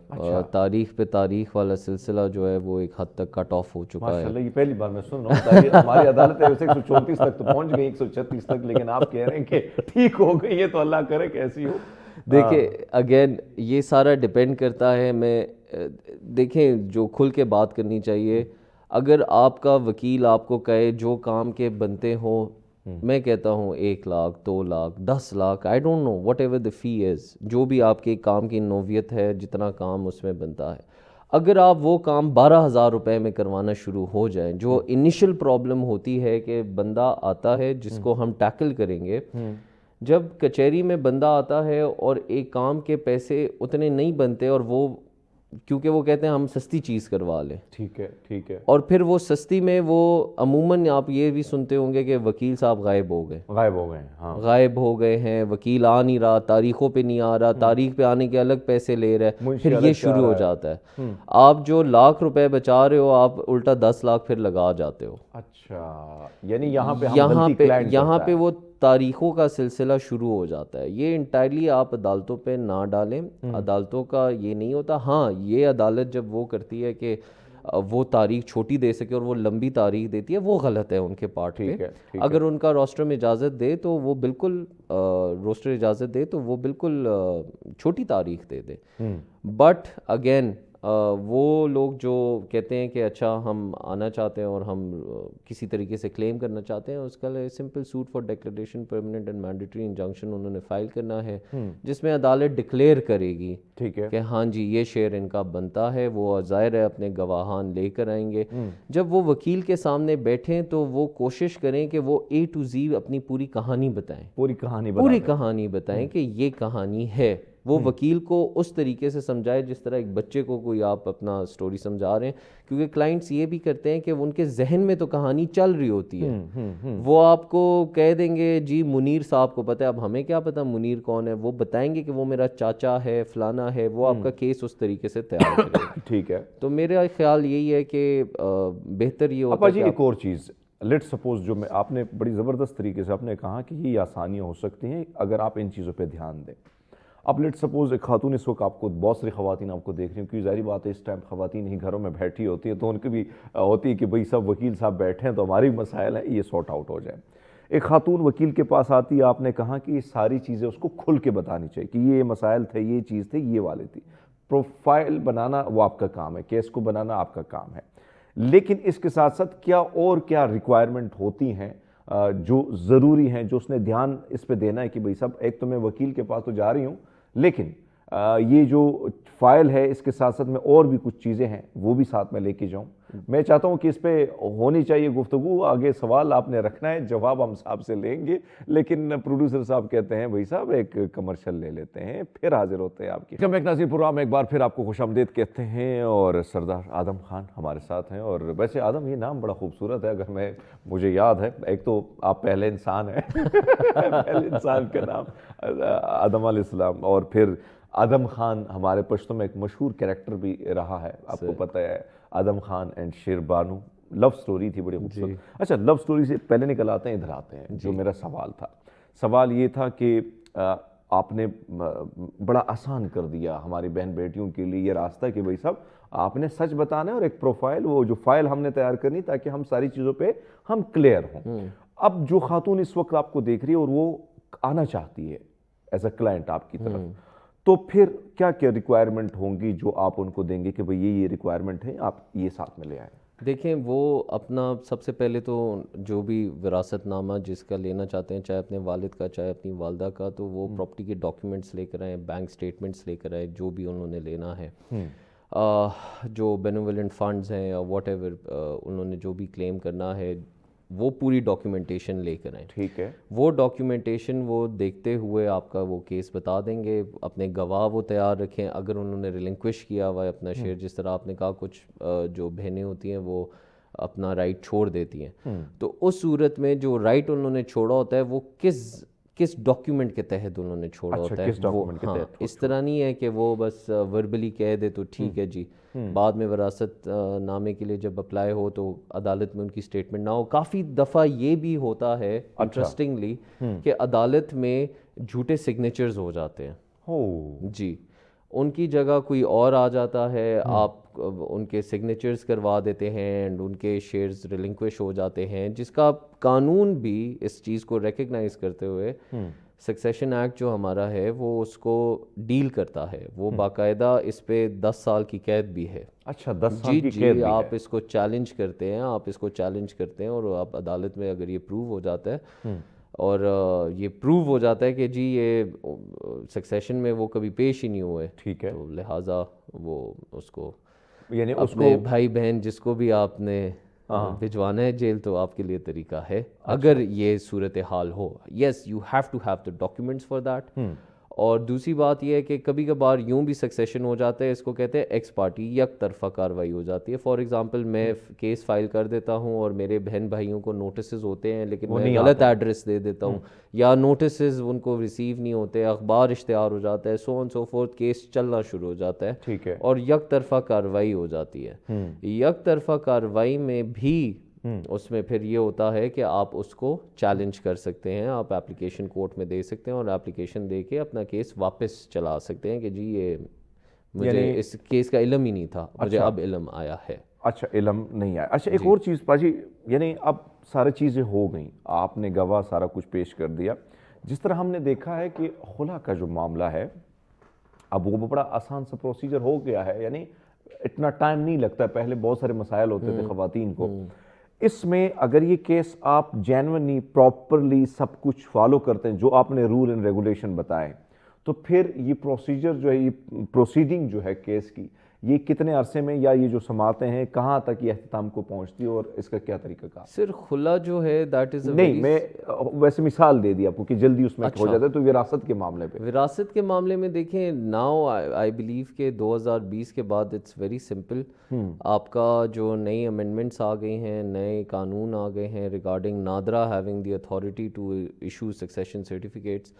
تاریخ پہ تاریخ والا سلسلہ جو ہے وہ ایک حد تک کٹ آف ہو چکا ہے. ماشاءاللہ, یہ پہلی بار میں سن رہا ہوں. ہماری عدالتیں 134 تک تو پہنچ گئی, 136 تک, لیکن آپ کہہ رہے ہیں کہ ٹھیک ہو گئی ہے, تو اللہ کرے کہ ایسی ہو. دیکھیں اگین یہ سارا ڈیپینڈ کرتا ہے. میں دیکھیں جو کھل کے بات کرنی چاہیے. اگر آپ کا وکیل آپ کو کہے جو کام کے بنتے ہوں, میں کہتا ہوں 1 lakh 2 lakh 10 lakh, I don't know whatever the fee is, جو بھی آپ کے کام کی نوعیت ہے, جتنا کام اس میں بنتا ہے, اگر آپ وہ کام 12,000 روپے میں کروانا شروع ہو جائیں, جو انیشل پرابلم ہوتی ہے کہ بندہ آتا ہے جس کو ہم ٹیکل کریں گے. جب کچہری میں بندہ آتا ہے اور ایک کام کے پیسے اتنے نہیں بنتے, اور وہ کیونکہ وہ کہتے ہیں ہم سستی چیز کروا لیں, ٹھیک ہے, اور پھر وہ سستی میں وہ عموماً آپ یہ بھی سنتے ہوں گے کہ وکیل صاحب غائب ہو گئے, ہاں, غائب ہو گئے ہیں, وکیل آ نہیں رہا, تاریخوں پہ نہیں آ رہا, تاریخ پہ آنے کے الگ پیسے لے رہا ہے, پھر یہ شروع ہو جاتا ہے. آپ جو 1 لاکھ روپے بچا رہے ہو, آپ الٹا 10 لاکھ پھر لگا جاتے ہو. اچھا, یعنی یہاں پہ وہ تاریخوں کا سلسلہ شروع ہو جاتا ہے. یہ انٹائرلی آپ عدالتوں پہ نہ ڈالیں, عدالتوں کا یہ نہیں ہوتا. ہاں, یہ عدالت جب وہ کرتی ہے کہ وہ تاریخ چھوٹی دے سکے اور وہ لمبی تاریخ دیتی ہے, وہ غلط ہے ان کے پارٹ پہ. اگر ان کا روسٹر میں اجازت دے تو وہ بالکل چھوٹی تاریخ دے دے. بٹ اگین وہ لوگ جو کہتے ہیں کہ اچھا ہم آنا چاہتے ہیں اور ہم کسی طریقے سے کلیم کرنا چاہتے ہیں, اس کا simple suit for declaration permanent and mandatory injunction انہوں نے فائل کرنا ہے, جس میں عدالت ڈکلیئر کرے گی کہ ہاں جی یہ شیئر ان کا بنتا ہے. وہ ظاہر ہے اپنے گواہان لے کر آئیں گے. جب وہ وکیل کے سامنے بیٹھیں تو وہ کوشش کریں کہ وہ A to Z اپنی پوری کہانی بتائیں, پوری کہانی بتائیں کہ یہ کہانی ہے. وہ وکیل کو اس طریقے سے سمجھائے جس طرح ایک بچے کو کوئی آپ اپنا سٹوری سمجھا رہے ہیں, کیونکہ کلائنٹس یہ بھی کرتے ہیں کہ ان کے ذہن میں تو کہانی چل رہی ہوتی ہے. وہ آپ کو کہہ دیں گے جی منیر صاحب کو پتہ ہے, اب ہمیں کیا پتہ منیر کون ہے, وہ بتائیں گے کہ وہ میرا چاچا ہے, فلانا ہے, وہ آپ کا کیس اس طریقے سے تیار کریں. ٹھیک ہے, تو میرا خیال یہی ہے کہ بہتر یہ ہوتا ہے کہ ایک اور چیز, لیٹ سپوز جو میں آپ نے بڑی زبردست طریقے سے آپ نے کہا کہ یہ آسانیاں ہو سکتی ہیں اگر آپ ان چیزوں پہ دھیان دیں. اب لیٹ سپوز ایک خاتون, اس وقت آپ کو بہت ساری خواتین آپ کو دیکھ رہی ہیں, کیونکہ ظاہری بات ہے اس ٹائم خواتین ہی گھروں میں بیٹھی ہوتی ہیں, تو ان کی بھی ہوتی ہے کہ بھئی سب وکیل صاحب بیٹھے ہیں تو ہماری مسائل ہیں یہ سارٹ آؤٹ ہو جائے. ایک خاتون وکیل کے پاس آتی ہے, آپ نے کہا کہ یہ ساری چیزیں اس کو کھل کے بتانی چاہیے کہ یہ مسائل تھے, یہ چیز تھے, یہ والے تھی. پروفائل بنانا وہ آپ کا کام ہے, کیس کو بنانا آپ کا کام ہے, لیکن اس کے ساتھ ساتھ کیا ریکوائرمنٹ ہوتی ہیں جو ضروری ہیں, جو اس نے دھیان اس پہ دینا ہے کہ بھئی سب, ایک تو میں وکیل کے پاس تو جا رہی ہوں, لیکن یہ جو فائل ہے اس کے ساتھ ساتھ میں اور بھی کچھ چیزیں ہیں وہ بھی ساتھ میں لے کے جاؤں. میں چاہتا ہوں کہ اس پہ ہونی چاہیے گفتگو. آگے سوال آپ نے رکھنا ہے, جواب ہم صاحب سے لیں گے, لیکن پروڈیوسر صاحب کہتے ہیں بھائی صاحب ایک کمرشل لے لیتے ہیں, پھر حاضر ہوتے ہیں آپ کی. ایک ناظرین پروگرام میں ایک بار پھر آپ کو خوش آمدید کہتے ہیں, اور سردار آدم خان ہمارے ساتھ ہیں. اور ویسے آدم یہ نام بڑا خوبصورت ہے, اگر مجھے یاد ہے, ایک تو آپ پہلے انسان ہیں پہلے انسان کا نام آدم علیہ السلام, اور پھر آدم خان ہمارے پشتوں میں ایک مشہور کریکٹر بھی رہا ہے, آپ کو پتہ ہے, آدم خان اینڈ شیر بانو, لو سٹوری تھی بڑی خوبصورت. اچھا, لو سٹوری سے پہلے نکل آتے ہیں, ادھر آتے ہیں. جو میرا سوال یہ تھا کہ آپ نے بڑا آسان کر دیا ہماری بہن بیٹیوں کے لیے یہ راستہ کہ بھائی صاحب آپ نے سچ بتانا ہے, اور ایک پروفائل, وہ جو فائل ہم نے تیار کرنی تاکہ ہم ساری چیزوں پہ ہم کلیئر ہوں. اب جو خاتون اس وقت آپ کو دیکھ رہی ہے اور وہ آنا چاہتی ہے ایز اے کلائنٹ آپ کی طرف, تو پھر کیا ریکوائرمنٹ ہوں گی جو آپ ان کو دیں گے کہ بھئی یہ ریکوائرمنٹ ہے, آپ یہ ساتھ میں لے آئیں؟ دیکھیں وہ اپنا سب سے پہلے تو جو بھی وراثت نامہ جس کا لینا چاہتے ہیں، چاہے اپنے والد کا چاہے اپنی والدہ کا، تو وہ پراپرٹی کے ڈاکیومنٹس لے کر آئیں، بینک سٹیٹمنٹس لے کر آئیں، جو بھی انہوں نے لینا ہے، جو بینیولنٹ فنڈز ہیں یا واٹ ایور انہوں نے جو بھی کلیم کرنا ہے، وہ پوری ڈاکیومنٹیشن لے کر آئیں. ٹھیک ہے. وہ ڈاکیومنٹیشن وہ دیکھتے ہوئے آپ کا وہ کیس بتا دیں گے. اپنے گواہ وہ تیار رکھیں، اگر انہوں نے ریلنکوش کیا ہوا ہے اپنا شیئر، جس طرح آپ نے کہا کچھ جو بہنیں ہوتی ہیں وہ اپنا رائٹ چھوڑ دیتی ہیں، تو اس صورت میں جو رائٹ انہوں نے چھوڑا ہوتا ہے وہ کس ڈاکیومنٹ کے تحت انہوں نے چھوڑا ہوتا ہے. ہاں، اس طرح نہیں ہے کہ وہ بس وربلی کہہ دے تو ٹھیک ہے جی، بعد میں وراثت نامے کے لیے جب اپلائی ہو تو عدالت میں ان کی اسٹیٹمنٹ نہ ہو. کافی دفعہ یہ بھی ہوتا ہے انٹرسٹنگلی کہ عدالت میں جھوٹے سگنیچرز ہو جاتے ہیں. جی، ان کی جگہ کوئی اور آ جاتا ہے، آپ ان کے سگنیچرز کروا دیتے ہیں اینڈ ان کے شیئرز ریلنکوش ہو جاتے ہیں، جس کا قانون بھی اس چیز کو ریکگنائز کرتے ہوئے سکسیشن ایکٹ جو ہمارا ہے وہ اس کو ڈیل کرتا ہے. وہ باقاعدہ اس پہ 10 سال کی قید بھی ہے. اچھا، 10 سال کی قید بھی ہے. آپ اس کو چیلنج کرتے ہیں اور آپ عدالت میں اگر یہ پروو ہو جاتا ہے اور یہ پروو ہو جاتا ہے کہ جی یہ سکسیشن میں وہ کبھی پیش ہی نہیں ہوئے، ٹھیک ہے، تو لہٰذا وہ اس کو یعنی اپنے بھائی بہن جس کو بھی آپ نے بھجوانا ہے جیل، تو آپ کے لیے طریقہ ہے اگر یہ صورتحال ہو. Yes, you have to have the documents for that. اور دوسری بات یہ ہے کہ کبھی کبھار یوں بھی سکسیشن ہو جاتا ہے، اس کو کہتے ہیں ایکس پارٹی، یک طرفہ کارروائی ہو جاتی ہے. فار ایگزامپل میں کیس فائل کر دیتا ہوں اور میرے بہن بھائیوں کو نوٹسز ہوتے ہیں لیکن میں غلط ایڈریس دے دیتا ہوں، یا نوٹسز ان کو ریسیو نہیں ہوتے، اخبار اشتہار ہو جاتا ہے، سو آن سو فورتھ، کیس چلنا شروع ہو جاتا ہے. ٹھیک ہے. اور یک طرفہ کارروائی ہو جاتی ہے. یک طرفہ کارروائی میں بھی اس میں پھر یہ ہوتا ہے کہ آپ اس کو چیلنج کر سکتے ہیں، آپ اپلیکیشن کورٹ میں دے سکتے ہیں اور اپلیکیشن دے کے اپنا کیس واپس چلا سکتے ہیں کہ جی یہ مجھے اس کیس کا علم ہی نہیں تھا، مجھے اب علم آیا ہے. اچھا، علم نہیں آیا. اچھا، ایک اور چیز پاجی، یعنی اب ساری چیزیں ہو گئیں، آپ نے گواہ سارا کچھ پیش کر دیا. جس طرح ہم نے دیکھا ہے کہ خلا کا جو معاملہ ہے اب وہ بڑا آسان سا پروسیجر ہو گیا ہے، یعنی اتنا ٹائم نہیں لگتا. پہلے بہت سارے مسائل ہوتے تھے خواتین کو. اس میں اگر یہ کیس آپ جینوئنلی پراپرلی سب کچھ فالو کرتے ہیں جو آپ نے رول اینڈ ریگولیشن بتائے، تو پھر یہ پروسیجر جو ہے، یہ پروسیڈنگ جو ہے کیس کی، یہ کتنے عرصے میں یا یہ جو سماعتیں ہیں کہاں تک یہ اختتام کو پہنچتی ہے اور اس کا کیا طریقہ کار؟ صرف خلا جو ہے دیٹ از نہیں، میں ویسے مثال دے دی آپ کو کہ جلدی اس میں ہو جاتا ہے. تو وراثت کے معاملے پہ، وراثت کے معاملے میں دیکھیں ناؤ آئی بلیو کہ 2020 کے بعد اٹس ویری سمپل. آپ کا جو نئی امینڈمنٹس آ گئی ہیں، نئے قانون آ گئے ہیں regarding NADRA having the authority to issue succession certificates,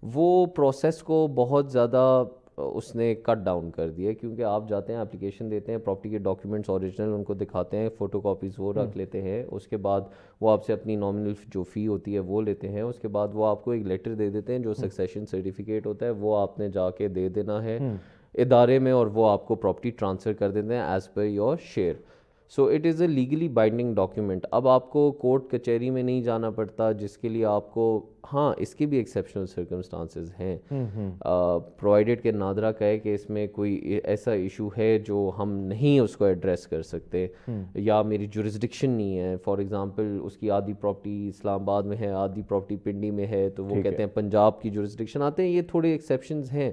وہ پروسیس کو بہت زیادہ اس نے کٹ ڈاؤن کر دیا. کیونکہ آپ جاتے ہیں اپلیکیشن دیتے ہیں، پراپرٹی کے ڈاکیومنٹس اوریجنل ان کو دکھاتے ہیں، فوٹو کاپیز وہ رکھ لیتے ہیں، اس کے بعد وہ آپ سے اپنی نامنل جو فی ہوتی ہے وہ لیتے ہیں، اس کے بعد وہ آپ کو ایک لیٹر دے دیتے ہیں جو سکسیشن سرٹیفکیٹ ہوتا ہے، وہ آپ نے جا کے دے دینا ہے ادارے میں اور وہ آپ کو پراپرٹی ٹرانسفر کر دیتے ہیں as per your share. So it is a legally binding document. اب آپ کو کورٹ کچہری میں نہیں جانا پڑتا، جس کے لیے آپ کو، ہاں اس کی بھی ایکسیپشنل سرکمسٹانسز ہیں، پرووائڈیڈ کہ نادرا کہے کہ اس میں کوئی ایسا ایشو ہے جو ہم نہیں اس کو ایڈریس کر سکتے یا میری جورسڈکشن نہیں ہے. فار ایگزامپل اس کی آدھی پراپرٹی اسلام آباد میں ہے، آدھی پراپرٹی پنڈی میں ہے، تو وہ کہتے ہیں پنجاب کی جورسڈکشن آتے ہیں. یہ تھوڑے ایکسیپشنز ہیں،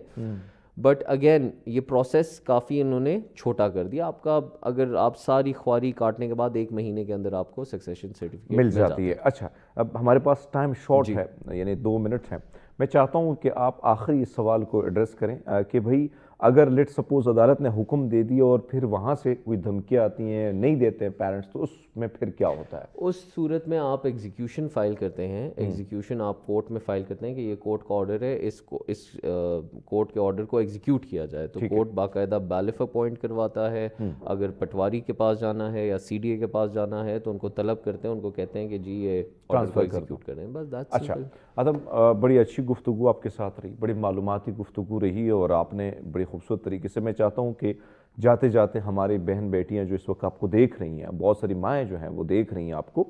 بٹ اگین یہ پروسیس کافی انہوں نے چھوٹا کر دیا. آپ کا اگر آپ ساری خواری کاٹنے کے بعد 1 مہینے کے اندر آپ کو سکسیشن سرٹیفکیٹ مل جاتی ہے. اچھا، اب ہمارے پاس ٹائم شارٹ ہے، یعنی 2 منٹ ہیں. میں چاہتا ہوں کہ آپ آخری اس سوال کو ایڈریس کریں کہ بھئی اگر لیٹ سپوز عدالت نے حکم دے دیا اور پھر وہاں سے کوئی دھمکیاں آتی ہیں، نہیں دیتے ہیں پیرنٹس، تو اس میں پھر کیا ہوتا ہے؟ اس صورت میں آپ ایگزیکیوشن فائل کرتے ہیں. ایگزیکیوشن آپ کورٹ میں فائل کرتے ہیں کہ یہ کورٹ کا آرڈر ہے، اس کورٹ کے آرڈر کو ایگزیکیوٹ کیا جائے. تو کورٹ باقاعدہ بیلف اپوائنٹ کرواتا ہے. اگر پٹواری کے پاس جانا ہے یا سی ڈی اے کے پاس جانا ہے تو ان کو طلب کرتے ہیں، ان کو کہتے ہیں کہ جی یہ آرڈر کو ایگزیکیوٹ کریں. بس دیٹس اچھا ادم، بڑی اچھی گفتگو آپ کے ساتھ رہی، بڑی معلوماتی گفتگو رہی اور آپ نے بڑی خوبصورت طریقے سے، میں چاہتا ہوں کہ جاتے جاتے ہماری بہن بیٹیاں جو اس وقت آپ کو دیکھ رہی ہیں، بہت ساری مائیں جو ہیں وہ دیکھ رہی ہیں آپ کو،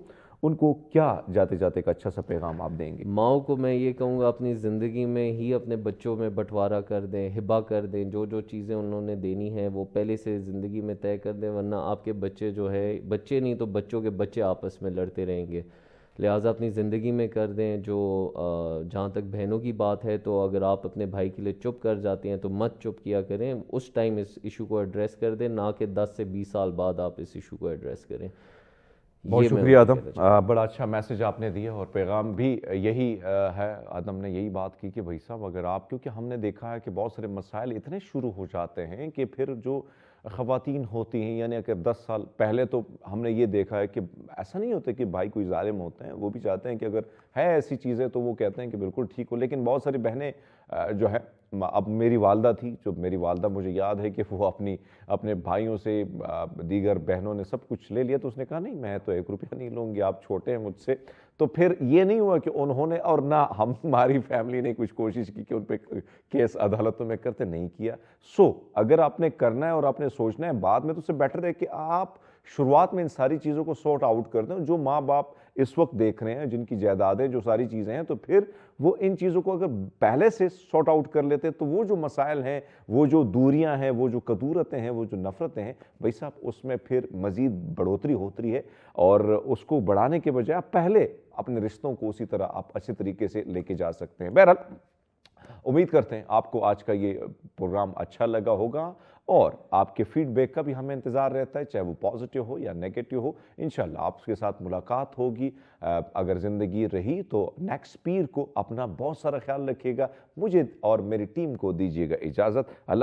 ان کو کیا جاتے جاتے ایک اچھا سا پیغام آپ دیں گے؟ ماؤں کو میں یہ کہوں گا اپنی زندگی میں ہی اپنے بچوں میں بٹوارا کر دیں، ہبہ کر دیں، جو چیزیں انہوں نے دینی ہیں وہ پہلے سے زندگی میں طے کر دیں، ورنہ آپ کے بچے جو ہے، بچے نہیں تو بچوں کے بچے آپس میں لڑتے رہیں گے. لہٰذا اپنی زندگی میں کر دیں. جہاں تک بہنوں کی بات ہے تو اگر آپ اپنے بھائی کے لیے چپ کر جاتے ہیں تو مت چپ کیا کریں، اس ٹائم اس ایشو کو ایڈریس کر دیں، نہ کہ 10 سے 20 سال بعد آپ اس ایشو کو ایڈریس کریں. بہت شکریہ آدم، بڑا اچھا میسج آپ نے دیا اور پیغام بھی یہی ہے. آدم نے یہی بات کی کہ بھائی صاحب اگر آپ، کیونکہ ہم نے دیکھا ہے کہ بہت سارے مسائل اتنے شروع ہو جاتے ہیں کہ پھر جو خواتین ہوتی ہیں، یعنی اگر 10 سال پہلے تو ہم نے یہ دیکھا ہے کہ ایسا نہیں ہوتا کہ بھائی کوئی ظالم ہوتے ہیں، وہ بھی چاہتے ہیں کہ اگر ہے ایسی چیزیں تو وہ کہتے ہیں کہ بالکل ٹھیک ہو. لیکن بہت ساری بہنیں جو ہے، اب میری والدہ تھی، جو میری والدہ مجھے یاد ہے کہ وہ اپنے بھائیوں سے، دیگر بہنوں نے سب کچھ لے لیا تو اس نے کہا نہیں میں تو 1 روپیہ نہیں لوں گی، آپ چھوٹے ہیں مجھ سے. تو پھر یہ نہیں ہوا کہ انہوں نے، اور نہ ہماری فیملی نے کچھ کوشش کی کہ ان پہ کیس عدالتوں میں کرتے، نہیں کیا. اگر آپ نے کرنا ہے اور آپ نے سوچنا ہے بعد میں، تو اس سے بیٹر ہے کہ آپ شروعات میں ان ساری چیزوں کو سورٹ آؤٹ کر دیں. جو ماں باپ اس وقت دیکھ رہے ہیں، جن کی جائیدادیں، جو ساری چیزیں ہیں، تو پھر وہ ان چیزوں کو اگر پہلے سے سورٹ آؤٹ کر لیتے تو وہ جو مسائل ہیں، وہ جو دوریاں ہیں، وہ جو کدورتیں ہیں، وہ جو نفرتیں ہیں، بھائی صاحب اس میں پھر مزید بڑھوتری ہوتی ہے. اور اس کو بڑھانے کے بجائے آپ پہلے اپنے رشتوں کو اسی طرح آپ اچھے طریقے سے لے کے جا سکتے ہیں. بہرحال امید کرتے ہیں آپ کو آج کا یہ پروگرام اچھا لگا ہوگا، اور آپ کے فیڈ بیک کا بھی ہمیں انتظار رہتا ہے، چاہے وہ پازیٹیو ہو یا نیگیٹو ہو. انشاءاللہ آپ کے ساتھ ملاقات ہوگی. اگر زندگی رہی تو نیکسٹ پیر کو اپنا بہت سارا خیال رکھیے گا. مجھے اور میری ٹیم کو دیجیے گا اجازت. اللہ